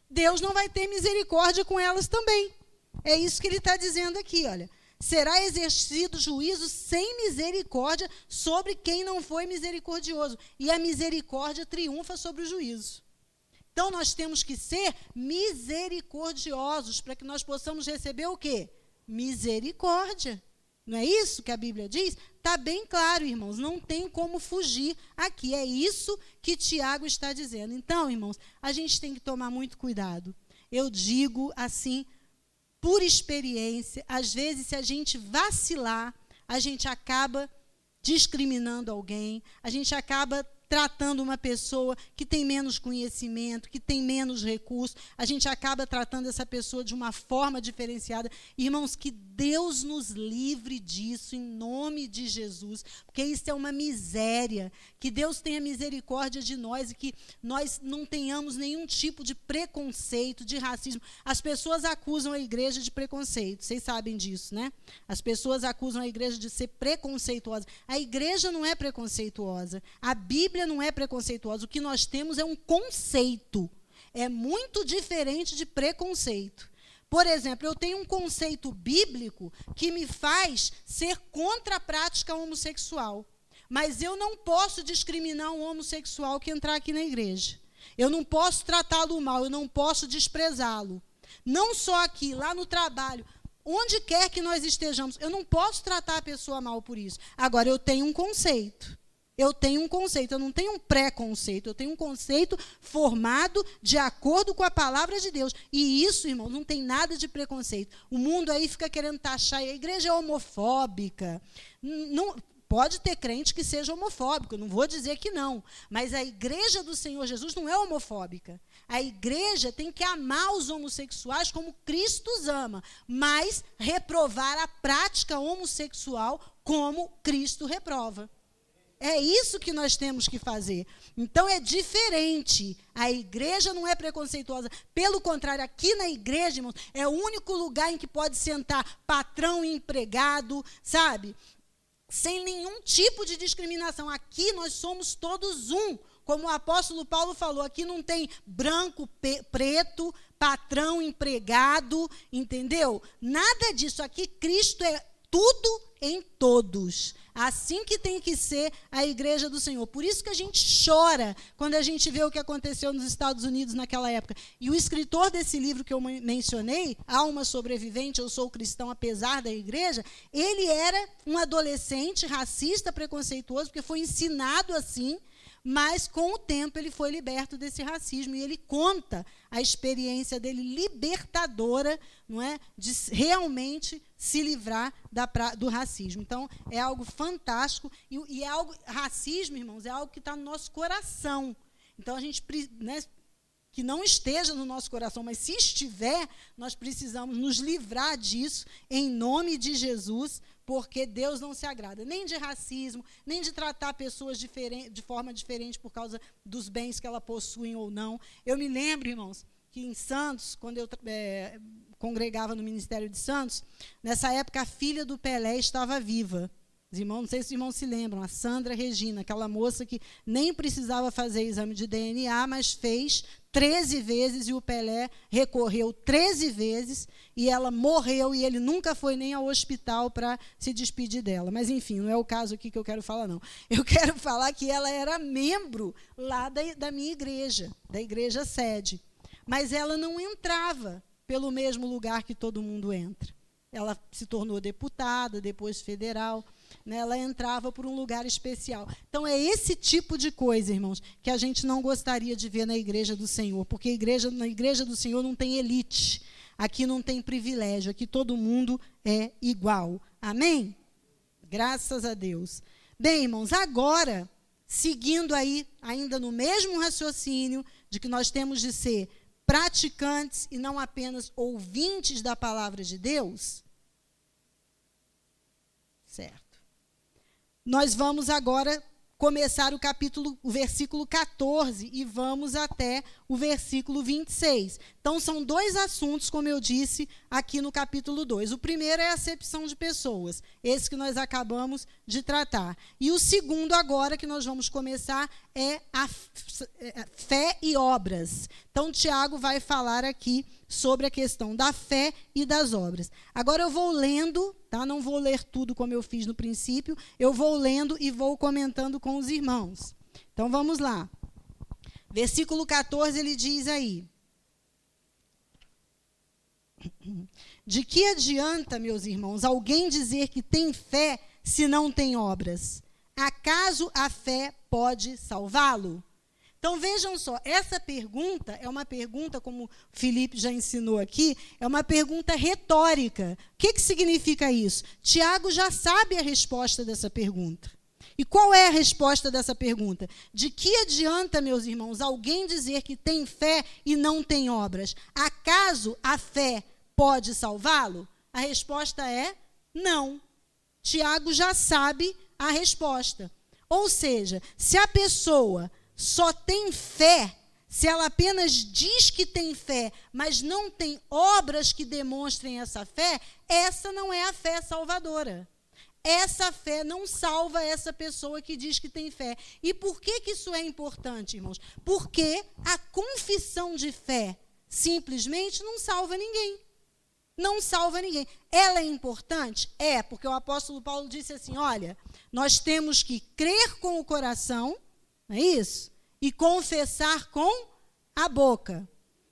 Deus não vai ter misericórdia com elas também. É isso que ele está dizendo aqui, olha. Será exercido juízo sem misericórdia sobre quem não foi misericordioso. E a misericórdia triunfa sobre o juízo. Então, nós temos que ser misericordiosos para que nós possamos receber o quê? Misericórdia. Não é isso que a Bíblia diz? Está bem claro, irmãos, não tem como fugir aqui. É isso que Tiago está dizendo. Então, irmãos, a gente tem que tomar muito cuidado. Eu digo assim, por experiência, às vezes, se a gente vacilar, a gente acaba discriminando alguém, a gente acaba tratando uma pessoa que tem menos conhecimento, que tem menos recursos, a gente acaba tratando essa pessoa de uma forma diferenciada. Irmãos, que Deus nos livre disso, em nome de Jesus, porque isso é uma miséria. Que Deus tenha misericórdia de nós e que nós não tenhamos nenhum tipo de preconceito, de racismo. As pessoas acusam a igreja de preconceito, vocês sabem disso, né? As pessoas acusam a igreja de ser preconceituosa. A igreja não é preconceituosa, a Bíblia não é preconceituosa. O que nós temos é um conceito. É muito diferente de preconceito. Por exemplo, eu tenho um conceito bíblico que me faz ser contra a prática homossexual. Mas eu não posso discriminar um homossexual que entrar aqui na igreja. Eu não posso tratá-lo mal, eu não posso desprezá-lo. Não só aqui, lá no trabalho, onde quer que nós estejamos, eu não posso tratar a pessoa mal por isso. Agora, eu tenho um conceito. Eu tenho um conceito, eu não tenho um pré-conceito, eu tenho um conceito formado de acordo com a palavra de Deus. E isso, irmão, não tem nada de preconceito. O mundo aí fica querendo taxar, a igreja é homofóbica. Não, pode ter crente que seja homofóbico, eu não vou dizer que não. Mas a igreja do Senhor Jesus não é homofóbica. A igreja tem que amar os homossexuais como Cristo os ama, mas reprovar a prática homossexual como Cristo reprova. É isso que nós temos que fazer. Então, é diferente. A igreja não é preconceituosa. Pelo contrário, aqui na igreja, irmãos, é o único lugar em que pode sentar patrão e empregado, sabe? Sem nenhum tipo de discriminação. Aqui nós somos todos um. Como o apóstolo Paulo falou, aqui não tem branco, preto, patrão, empregado, entendeu? Nada disso. Aqui Cristo é tudo em todos. Assim que tem que ser a igreja do Senhor. Por isso que a gente chora quando a gente vê o que aconteceu nos Estados Unidos naquela época. E o escritor desse livro que eu mencionei, Alma Sobrevivente, Eu Sou Cristão Apesar da Igreja, ele era um adolescente racista, preconceituoso, porque foi ensinado assim, mas com o tempo ele foi liberto desse racismo e ele conta a experiência dele libertadora, não é, de realmente se livrar do racismo. Então, é algo fantástico e é algo, racismo, irmãos, é algo que está no nosso coração. Então, a gente, né, que não esteja no nosso coração, mas se estiver, nós precisamos nos livrar disso em nome de Jesus, porque Deus não se agrada nem de racismo, nem de tratar pessoas de forma diferente por causa dos bens que elas possuem ou não. Eu me lembro, irmãos, que em Santos, quando eu congregava no Ministério de Santos, nessa época a filha do Pelé estava viva. Os irmãos, não sei se os irmãos se lembram, a Sandra Regina, aquela moça que nem precisava fazer exame de DNA, mas fez 13 vezes e o Pelé recorreu 13 vezes e ela morreu e ele nunca foi nem ao hospital para se despedir dela. Mas, enfim, não é o caso aqui que eu quero falar, não. Eu quero falar que ela era membro lá da minha igreja, da igreja sede. Mas ela não entrava pelo mesmo lugar que todo mundo entra. Ela se tornou deputada, depois federal, né? Ela entrava por um lugar especial. Então, é esse tipo de coisa, irmãos, que a gente não gostaria de ver na igreja do Senhor, porque na igreja do Senhor não tem elite, aqui não tem privilégio, aqui todo mundo é igual. Amém? Graças a Deus. Bem, irmãos, agora, seguindo aí, ainda no mesmo raciocínio, de que nós temos de ser praticantes e não apenas ouvintes da palavra de Deus, certo? Nós vamos agora começar o versículo 14 e vamos até o versículo 26. Então, são dois assuntos, como eu disse, aqui no capítulo 2. O primeiro é a acepção de pessoas, esse que nós acabamos de tratar. E o segundo agora, que nós vamos começar, é a fé e obras. Então, Tiago vai falar aqui sobre a questão da fé e das obras. Agora eu vou lendo, tá? Não vou ler tudo como eu fiz no princípio, eu vou lendo e vou comentando com os irmãos. Então vamos lá. Versículo 14, ele diz aí: de que adianta, meus irmãos, alguém dizer que tem fé se não tem obras? Acaso a fé pode salvá-lo? Então, vejam só, essa pergunta é uma pergunta, como o Felipe já ensinou aqui, é uma pergunta retórica. O que significa isso? Tiago já sabe a resposta dessa pergunta. E qual é a resposta dessa pergunta? De que adianta, meus irmãos, alguém dizer que tem fé e não tem obras? Acaso a fé pode salvá-lo? A resposta é não. Tiago já sabe a resposta. Ou seja, se a pessoa só tem fé, se ela apenas diz que tem fé, mas não tem obras que demonstrem essa fé, essa não é a fé salvadora. Essa fé não salva essa pessoa que diz que tem fé. E por que isso é importante, irmãos? Porque a confissão de fé simplesmente não salva ninguém. Não salva ninguém. Ela é importante? É, porque o apóstolo Paulo disse assim, olha, nós temos que crer com o coração, não é isso? E confessar com a boca.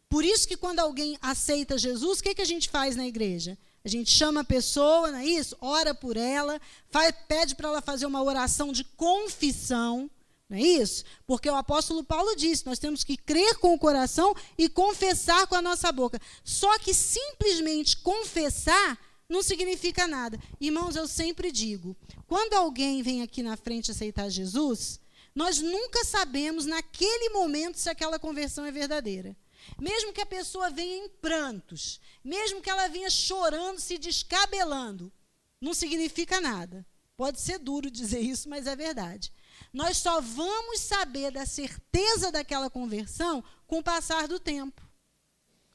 Por isso que quando alguém aceita Jesus, o que a gente faz na igreja? A gente chama a pessoa, não é isso? Ora por ela, pede para ela fazer uma oração de confissão, não é isso? Porque o apóstolo Paulo disse, nós temos que crer com o coração e confessar com a nossa boca. Só que simplesmente confessar não significa nada. Irmãos, eu sempre digo, quando alguém vem aqui na frente aceitar Jesus, nós nunca sabemos naquele momento se aquela conversão é verdadeira. Mesmo que a pessoa venha em prantos, mesmo que ela venha chorando, se descabelando, não significa nada. Pode ser duro dizer isso, mas é verdade. Nós só vamos saber da certeza daquela conversão com o passar do tempo.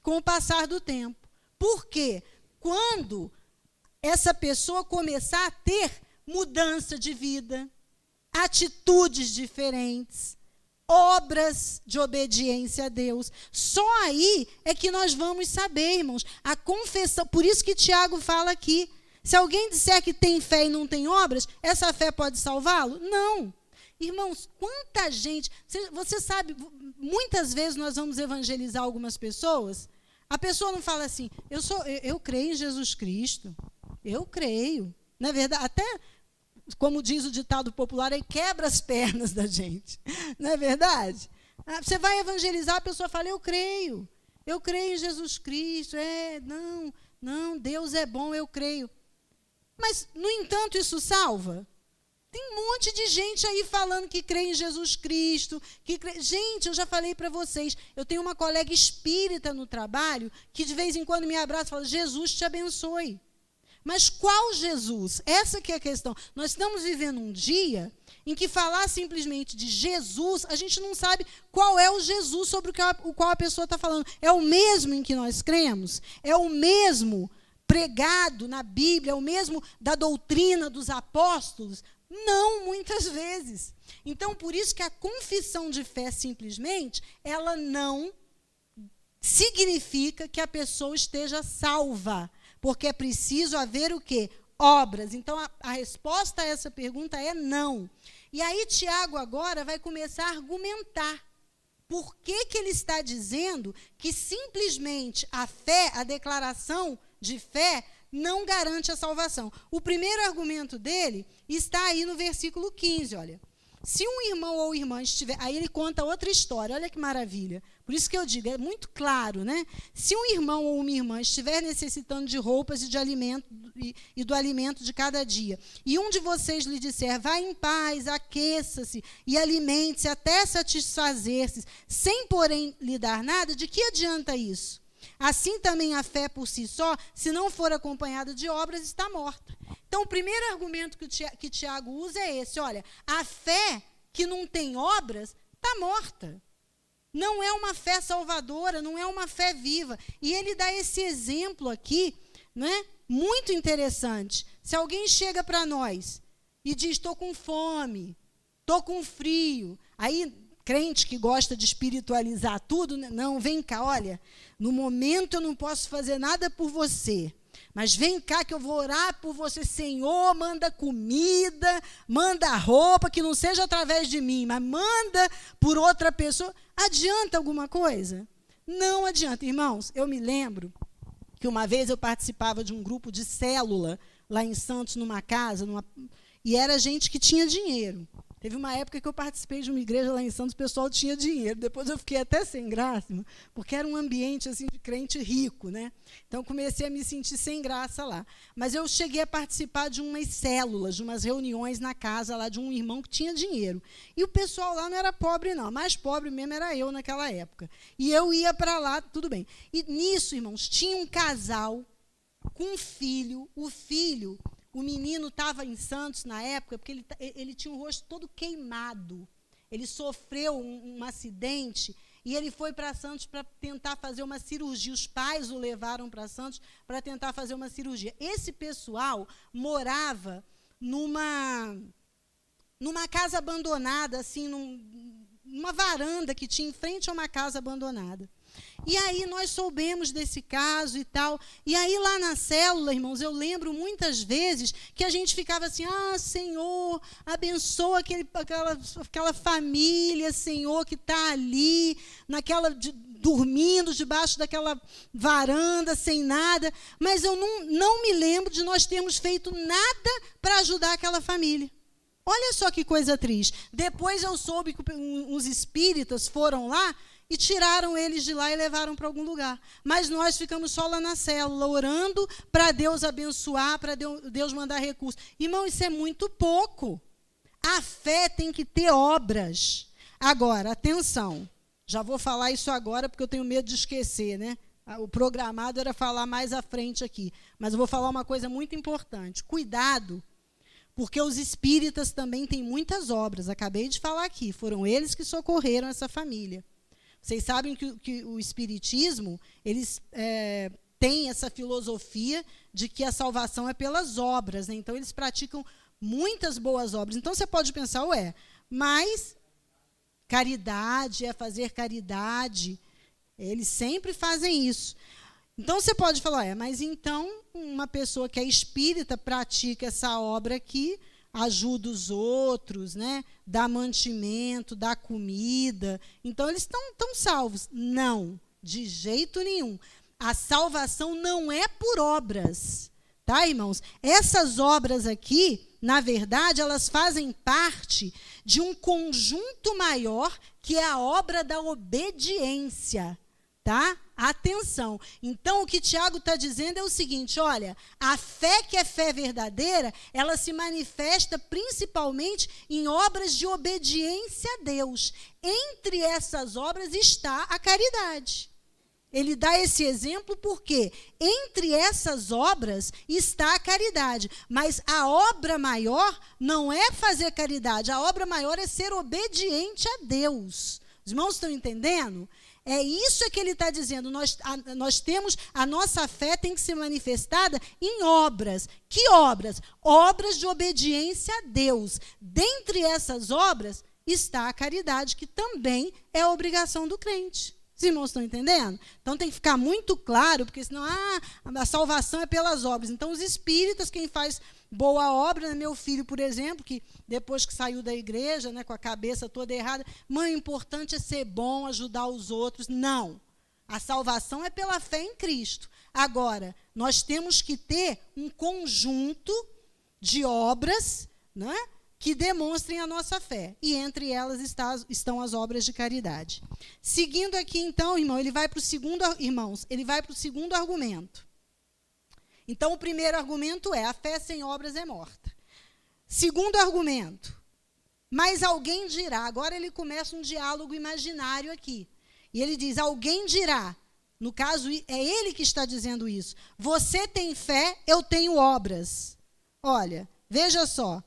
Com o passar do tempo. Por quê? Quando essa pessoa começar a ter mudança de vida, atitudes diferentes, obras de obediência a Deus. Só aí é que nós vamos saber, irmãos, a confissão. Por isso que Tiago fala aqui, se alguém disser que tem fé e não tem obras, essa fé pode salvá-lo? Não. Irmãos, quanta gente... Você sabe, muitas vezes nós vamos evangelizar algumas pessoas, a pessoa não fala assim, eu creio em Jesus Cristo, eu creio. Na verdade, até... como diz o ditado popular, aí quebra as pernas da gente. Não é verdade? Você vai evangelizar, a pessoa fala, eu creio em Jesus Cristo, não, Deus é bom, eu creio. Mas, no entanto, isso salva? Tem um monte de gente aí falando que crê em Jesus Cristo. Gente, eu já falei para vocês, eu tenho uma colega espírita no trabalho, que de vez em quando me abraça e fala, Jesus te abençoe. Mas qual Jesus? Essa que é a questão. Nós estamos vivendo um dia em que falar simplesmente de Jesus, a gente não sabe qual é o Jesus sobre o qual a pessoa está falando. É o mesmo em que nós cremos? É o mesmo pregado na Bíblia? É o mesmo da doutrina dos apóstolos? Não, muitas vezes. Então, por isso que a confissão de fé, simplesmente, ela não significa que a pessoa esteja salva. Porque é preciso haver o quê? Obras. Então, a resposta a essa pergunta é não. E aí, Tiago agora vai começar a argumentar. Por que ele está dizendo que simplesmente a fé, a declaração de fé, não garante a salvação? O primeiro argumento dele está aí no versículo 15, olha. Se um irmão ou irmã estiver... Aí ele conta outra história, olha que maravilha. Por isso que eu digo, é muito claro, né? Se um irmão ou uma irmã estiver necessitando de roupas e de alimento e do alimento de cada dia, e um de vocês lhe disser, vá em paz, aqueça-se e alimente-se até satisfazer-se, sem, porém, lhe dar nada, de que adianta isso? Assim também a fé por si só, se não for acompanhada de obras, está morta. Então, o primeiro argumento que Tiago usa é esse, olha, a fé que não tem obras está morta. Não é uma fé salvadora, não é uma fé viva. E ele dá esse exemplo aqui, né, muito interessante. Se alguém chega para nós e diz, estou com fome, estou com frio, aí... crente que gosta de espiritualizar tudo, não, vem cá, olha, no momento eu não posso fazer nada por você, mas vem cá que eu vou orar por você, Senhor, manda comida, manda roupa, que não seja através de mim, mas manda por outra pessoa. Adianta alguma coisa? Não adianta. Irmãos, eu me lembro que uma vez eu participava de um grupo de célula, lá em Santos, numa casa, e era gente que tinha dinheiro. Teve uma época que eu participei de uma igreja lá em Santos, o pessoal tinha dinheiro. Depois eu fiquei até sem graça, porque era um ambiente assim, de crente rico, né? Então, comecei a me sentir sem graça lá. Mas eu cheguei a participar de umas células, de umas reuniões na casa lá de um irmão que tinha dinheiro. E o pessoal lá não era pobre, não. Mais pobre mesmo era eu naquela época. E eu ia para lá, tudo bem. E nisso, irmãos, tinha um casal com um filho. O menino estava em Santos na época, porque ele tinha o rosto todo queimado. Ele sofreu um acidente e ele foi para Santos para tentar fazer uma cirurgia. Os pais o levaram para Santos para tentar fazer uma cirurgia. Esse pessoal morava numa casa abandonada, assim, numa varanda que tinha em frente a uma casa abandonada. E aí nós soubemos desse caso e tal. E aí lá na célula, irmãos, eu lembro muitas vezes que a gente ficava assim, Senhor, abençoa aquela família, Senhor, que está ali, dormindo debaixo daquela varanda, sem nada. Mas eu não me lembro de nós termos feito nada para ajudar aquela família. Olha só que coisa triste. Depois eu soube que os espíritas foram lá e tiraram eles de lá e levaram para algum lugar. Mas nós ficamos só lá na célula, orando para Deus abençoar, para Deus mandar recursos. Irmão, isso é muito pouco. A fé tem que ter obras. Agora, atenção, já vou falar isso agora porque eu tenho medo de esquecer, né? O programado era falar mais à frente aqui. Mas eu vou falar uma coisa muito importante. Cuidado, porque os espíritas também têm muitas obras. Acabei de falar aqui, foram eles que socorreram essa família. Vocês sabem que o espiritismo, eles têm essa filosofia de que a salvação é pelas obras, né? Então, eles praticam muitas boas obras. Então, você pode pensar, mas caridade é fazer caridade. Eles sempre fazem isso. Então, você pode falar, mas então uma pessoa que é espírita pratica essa obra aqui, ajuda os outros, né? Dá mantimento, dá comida. Então, eles estão salvos. Não, de jeito nenhum. A salvação não é por obras, tá, irmãos? Essas obras aqui, na verdade, elas fazem parte de um conjunto maior, que é a obra da obediência, tá? Atenção. Então, o que Tiago está dizendo é o seguinte, olha, a fé que é fé verdadeira, ela se manifesta principalmente em obras de obediência a Deus. Entre essas obras está a caridade. Ele dá esse exemplo porque entre essas obras está a caridade. Mas a obra maior não é fazer caridade, a obra maior é ser obediente a Deus. Os irmãos estão entendendo? É isso que ele está dizendo. Nós temos, a nossa fé tem que ser manifestada em obras. Que obras? Obras de obediência a Deus. Dentre essas obras está a caridade, que também é a obrigação do crente. Os irmãos estão entendendo? Então tem que ficar muito claro, porque senão a salvação é pelas obras. Então os espíritas, quem faz boa obra, né? Meu filho, por exemplo, que depois que saiu da igreja, né, com a cabeça toda errada, mãe, o importante é ser bom, ajudar os outros. Não. A salvação é pela fé em Cristo. Agora, nós temos que ter um conjunto de obras, né, que demonstrem a nossa fé. E entre elas estão as obras de caridade. Seguindo aqui, então, irmão, ele vai para o segundo argumento. Então, o primeiro argumento é: a fé sem obras é morta. Segundo argumento: mas alguém dirá. Agora ele começa um diálogo imaginário aqui. E ele diz: alguém dirá. No caso, é ele que está dizendo isso. Você tem fé, eu tenho obras. Olha, veja só.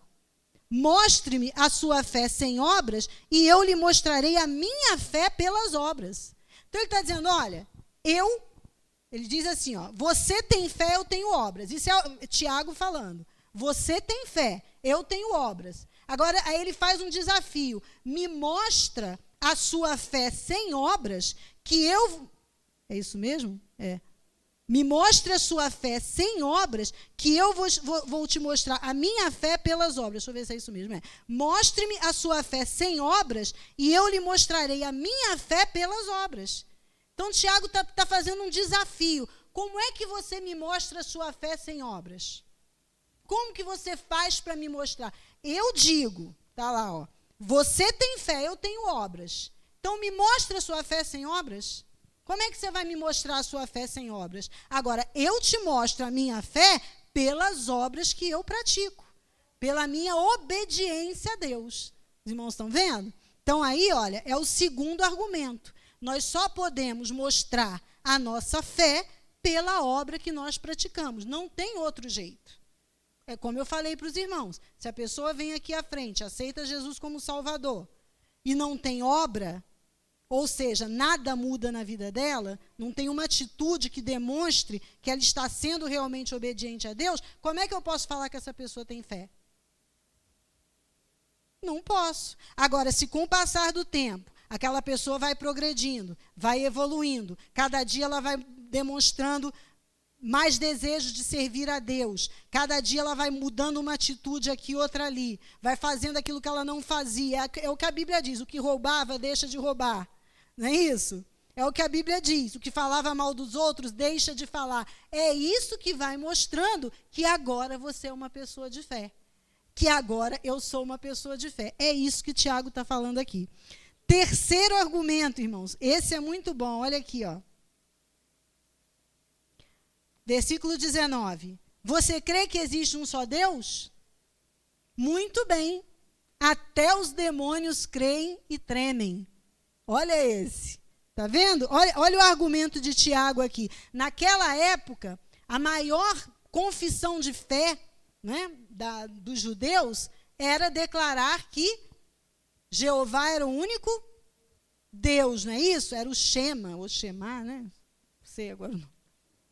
Mostre-me a sua fé sem obras e eu lhe mostrarei a minha fé pelas obras. Então, ele está dizendo, olha, ele diz assim, você tem fé, eu tenho obras. Isso é Tiago falando. Você tem fé, eu tenho obras. Agora, aí ele faz um desafio. Me mostra a sua fé sem obras, que eu... É isso mesmo? É. Me mostre a sua fé sem obras, que eu vou te mostrar a minha fé pelas obras. Deixa eu ver se é isso mesmo. Mostre-me a sua fé sem obras, e eu lhe mostrarei a minha fé pelas obras. Então, Tiago está fazendo um desafio. Como é que você me mostra a sua fé sem obras? Como que você faz para me mostrar? Eu digo, está lá, Você tem fé, eu tenho obras. Então, me mostra a sua fé sem obras. Como é que você vai me mostrar a sua fé sem obras? Agora, eu te mostro a minha fé pelas obras que eu pratico, pela minha obediência a Deus. Os irmãos estão vendo? Então, aí, olha, é o segundo argumento. Nós só podemos mostrar a nossa fé pela obra que nós praticamos. Não tem outro jeito. É como eu falei para os irmãos. Se a pessoa vem aqui à frente, aceita Jesus como Salvador, e não tem obra, ou seja, nada muda na vida dela, não tem uma atitude que demonstre que ela está sendo realmente obediente a Deus, como é que eu posso falar que essa pessoa tem fé? Não posso. Agora, se com o passar do tempo, aquela pessoa vai progredindo, vai evoluindo, cada dia ela vai demonstrando mais desejo de servir a Deus, cada dia ela vai mudando uma atitude aqui, outra ali, vai fazendo aquilo que ela não fazia, é o que a Bíblia diz, o que roubava deixa de roubar, não é isso? É o que a Bíblia diz, o que falava mal dos outros deixa de falar, é isso que vai mostrando que agora você é uma pessoa de fé, que agora eu sou uma pessoa de fé, é isso que Tiago está falando aqui. Terceiro argumento, irmãos, esse é muito bom, olha aqui, ó. Versículo 19. Você crê que existe um só Deus? Muito bem. Até os demônios creem e tremem. Olha esse. Está vendo? Olha o argumento de Tiago aqui. Naquela época, a maior confissão de fé, né, dos judeus era declarar que Jeová era o único Deus, não é isso? Era o Shema, ou Shema, né? Não sei agora o nome.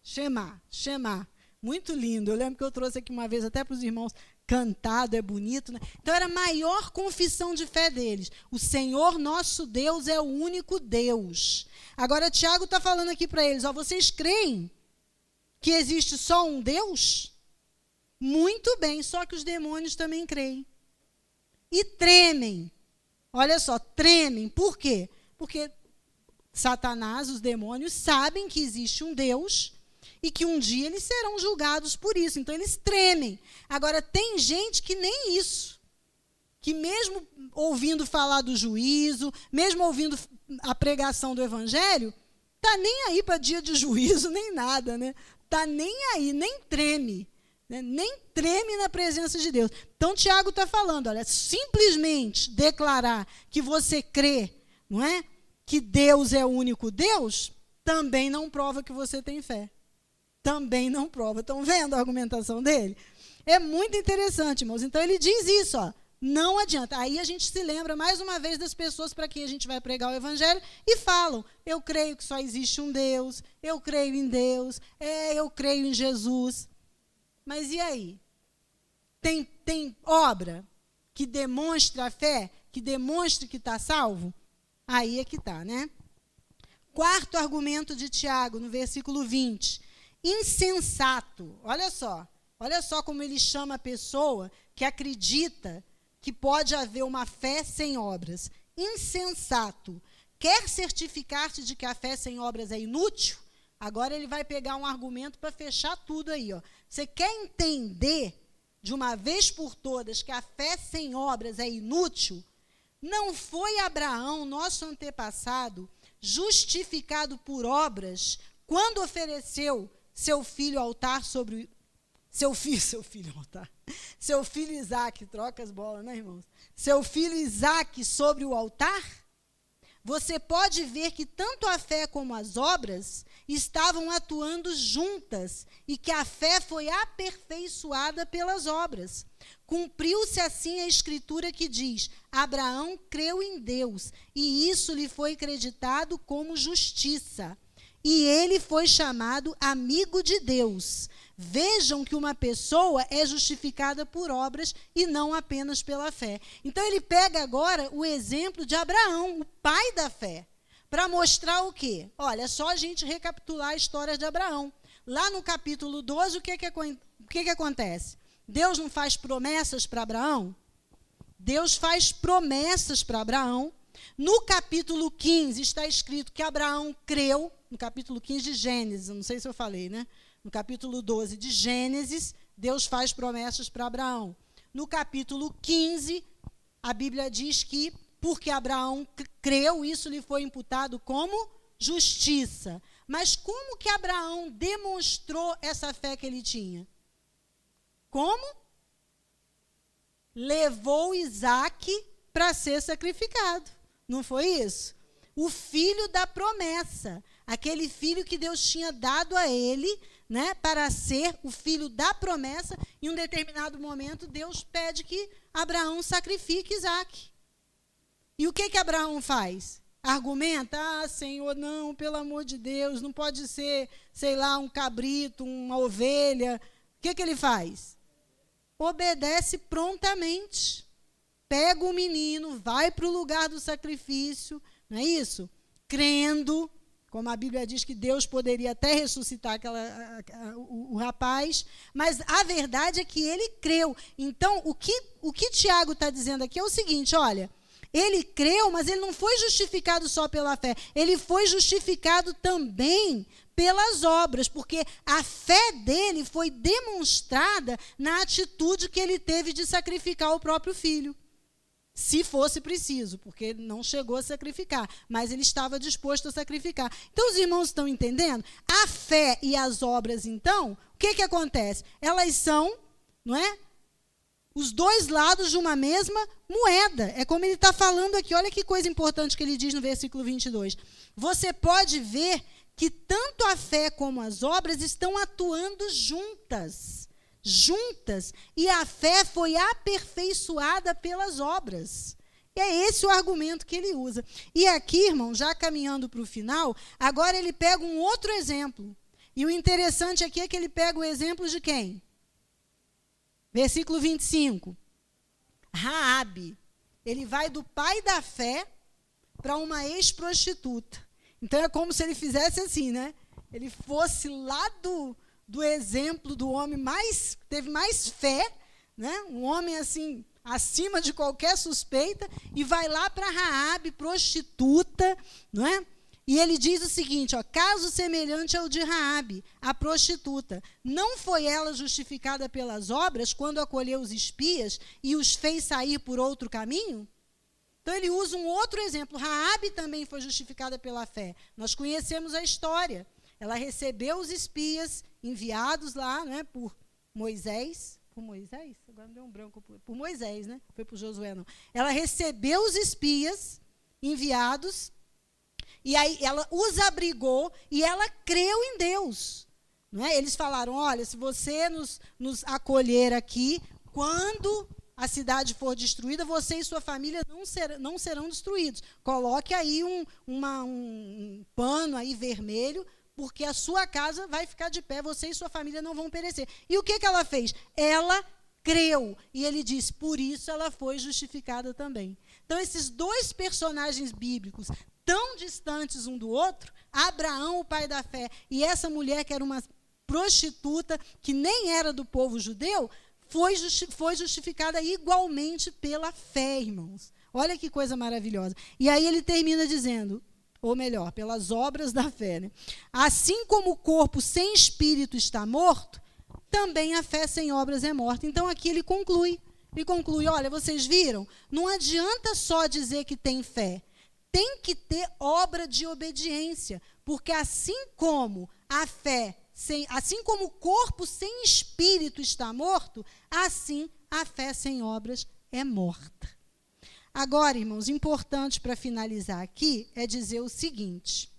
Shema. Muito lindo. Eu lembro que eu trouxe aqui uma vez até para os irmãos, cantado, é bonito, né? Então era a maior confissão de fé deles. O Senhor nosso Deus é o único Deus. Agora Tiago está falando aqui para eles, ó, vocês creem que existe só um Deus? Muito bem, só que os demônios também creem. E tremem. Olha só, tremem. Por quê? Porque Satanás, os demônios, sabem que existe um Deus e que um dia eles serão julgados por isso. Então, eles tremem. Agora, tem gente que nem isso. Que mesmo ouvindo falar do juízo, mesmo ouvindo a pregação do evangelho, está nem aí para dia de juízo, nem nada, né? Está nem aí, nem treme. Né? Nem treme na presença de Deus. Então, Tiago está falando, olha, simplesmente declarar que você crê, não é? Que Deus é o único Deus, também não prova que você tem fé. Também não prova. Estão vendo a argumentação dele? É muito interessante, irmãos. Então, ele diz isso, ó, não adianta. Aí a gente se lembra, mais uma vez, das pessoas para quem a gente vai pregar o evangelho e falam, eu creio que só existe um Deus, eu creio em Deus, eu creio em Jesus. Mas e aí? Tem obra que demonstra a fé, que demonstra que está salvo? Aí é que está, né? Quarto argumento de Tiago, no versículo 20. Insensato. Olha só como ele chama a pessoa que acredita que pode haver uma fé sem obras. Insensato. Quer certificar-te de que a fé sem obras é inútil? Agora ele vai pegar um argumento para fechar tudo aí, ó. Você quer entender de uma vez por todas que a fé sem obras é inútil? Não foi Abraão, nosso antepassado, justificado por obras, quando ofereceu seu filho ao altar sobre seu filho altar. Seu filho Isaque, troca as bolas, né, irmãos? Seu filho Isaque sobre o altar? Você pode ver que tanto a fé como as obras estavam atuando juntas e que a fé foi aperfeiçoada pelas obras. Cumpriu-se assim a escritura que diz, Abraão creu em Deus e isso lhe foi creditado como justiça. E ele foi chamado amigo de Deus. Vejam que uma pessoa é justificada por obras e não apenas pela fé. Então ele pega agora o exemplo de Abraão, o pai da fé, para mostrar o quê? Olha, é só a gente recapitular a história de Abraão. Lá no capítulo 12, o que acontece? Deus não faz promessas para Abraão? Deus faz promessas para Abraão. No capítulo 15 está escrito que Abraão creu, no capítulo 15 de Gênesis, não sei se eu falei, né? No capítulo 12 de Gênesis, Deus faz promessas para Abraão. No capítulo 15 a Bíblia diz que, porque Abraão creu, isso lhe foi imputado como justiça. Mas como que Abraão demonstrou essa fé que ele tinha? Como? Levou Isaque para ser sacrificado. Não foi isso? O filho da promessa, aquele filho que Deus tinha dado a ele, né, para ser o filho da promessa. Em um determinado momento, Deus pede que Abraão sacrifique Isaque. E o que Abraão faz? Argumenta: Senhor, não, pelo amor de Deus, não pode ser, sei lá, um cabrito, uma ovelha. O que ele faz? Obedece prontamente. Pega o menino, vai para o lugar do sacrifício, não é isso? Crendo, como a Bíblia diz que Deus poderia até ressuscitar o rapaz, mas a verdade é que ele creu. Então, o que Tiago está dizendo aqui é o seguinte: olha, ele creu, mas ele não foi justificado só pela fé, ele foi justificado também pelas obras, porque a fé dele foi demonstrada na atitude que ele teve de sacrificar o próprio filho. Se fosse preciso, porque ele não chegou a sacrificar, mas ele estava disposto a sacrificar. Então, os irmãos estão entendendo? A fé e as obras, então, o que acontece? Elas são, não é? Os dois lados de uma mesma moeda. É como ele está falando aqui. Olha que coisa importante que ele diz no versículo 22. Você pode ver que tanto a fé como as obras estão atuando juntas, e a fé foi aperfeiçoada pelas obras. E é esse o argumento que ele usa. E aqui, irmão, já caminhando para o final, agora ele pega um outro exemplo. E o interessante aqui é que ele pega o exemplo de quem? Versículo 25. Raabe. Ele vai do pai da fé para uma ex-prostituta. Então é como se ele fizesse assim, né? Ele fosse lá do exemplo do homem teve mais fé, né? Um homem assim, acima de qualquer suspeita, e vai lá para Raabe, prostituta, não é? E ele diz o seguinte, ó: caso semelhante ao de Raabe, a prostituta, não foi ela justificada pelas obras quando acolheu os espias e os fez sair por outro caminho? Então ele usa um outro exemplo. Raabe também foi justificada pela fé. Nós conhecemos a história. Ela recebeu os espias enviados lá, né, por Moisés. Por Moisés? Agora me deu um branco. Por Moisés, né? Foi por Josué, não. Ela recebeu os espias enviados, e aí ela os abrigou, e ela creu em Deus. Não é? Eles falaram: olha, se você nos acolher aqui, quando a cidade for destruída, você e sua família não serão destruídos. Coloque aí um pano aí vermelho, porque a sua casa vai ficar de pé, você e sua família não vão perecer. E o que ela fez? Ela creu. E ele diz: por isso ela foi justificada também. Então, esses dois personagens bíblicos, tão distantes um do outro, Abraão, o pai da fé, e essa mulher que era uma prostituta, que nem era do povo judeu, foi justificada igualmente pela fé, irmãos. Olha que coisa maravilhosa. E aí ele termina dizendo, ou melhor, pelas obras da fé, né? Assim como o corpo sem espírito está morto, também a fé sem obras é morta. Então aqui ele conclui, olha, vocês viram? Não adianta só dizer que tem fé. Tem que ter obra de obediência, porque assim como a fé, assim como o corpo sem espírito está morto, assim a fé sem obras é morta. Agora, irmãos, importante para finalizar aqui é dizer o seguinte: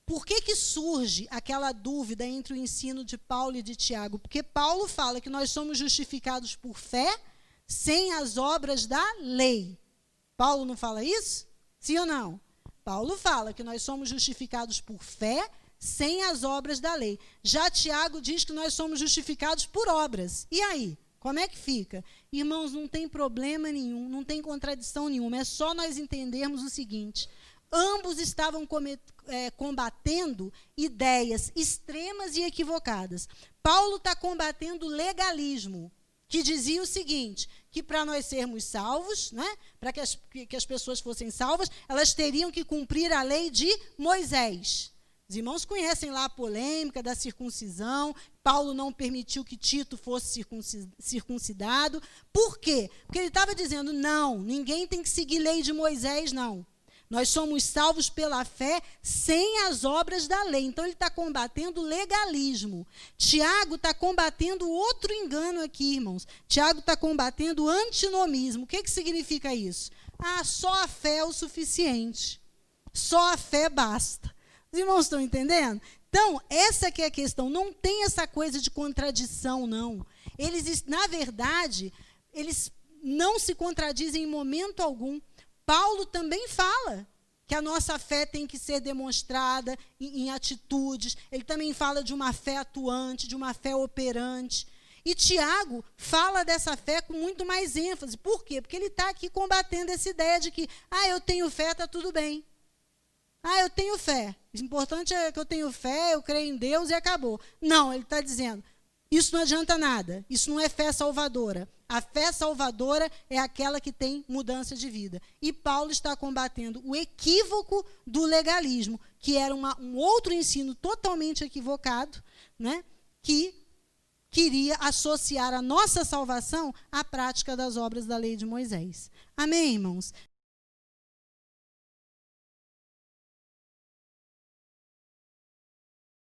por que surge aquela dúvida entre o ensino de Paulo e de Tiago? Porque Paulo fala que nós somos justificados por fé sem as obras da lei. Paulo não fala isso? Sim ou não? Paulo fala que nós somos justificados por fé sem as obras da lei. Já Tiago diz que nós somos justificados por obras. E aí? Como é que fica? Irmãos, não tem problema nenhum, não tem contradição nenhuma. É só nós entendermos o seguinte: ambos estavam combatendo ideias extremas e equivocadas. Paulo está combatendo o legalismo, que dizia o seguinte, que para nós sermos salvos, né, para que as pessoas fossem salvas, elas teriam que cumprir a lei de Moisés. Os irmãos conhecem lá a polêmica da circuncisão, Paulo não permitiu que Tito fosse circuncidado. Por quê? Porque ele estava dizendo, não, ninguém tem que seguir lei de Moisés, não. Nós somos salvos pela fé sem as obras da lei. Então, ele está combatendo o legalismo. Tiago está combatendo outro engano aqui, irmãos. Tiago está combatendo o antinomismo. O que significa isso? Só a fé é o suficiente. Só a fé basta. Os irmãos estão entendendo? Então, essa que é a questão. Não tem essa coisa de contradição, não. Eles, na verdade, eles não se contradizem em momento algum. Paulo também fala que a nossa fé tem que ser demonstrada em atitudes. Ele também fala de uma fé atuante, de uma fé operante. E Tiago fala dessa fé com muito mais ênfase. Por quê? Porque ele está aqui combatendo essa ideia de que, eu tenho fé, está tudo bem. Eu tenho fé. O importante é que eu tenho fé, eu creio em Deus e acabou. Não, ele está dizendo, isso não adianta nada. Isso não é fé salvadora. A fé salvadora é aquela que tem mudança de vida. E Paulo está combatendo o equívoco do legalismo, que era um outro ensino totalmente equivocado, né, que queria associar a nossa salvação à prática das obras da lei de Moisés. Amém, irmãos?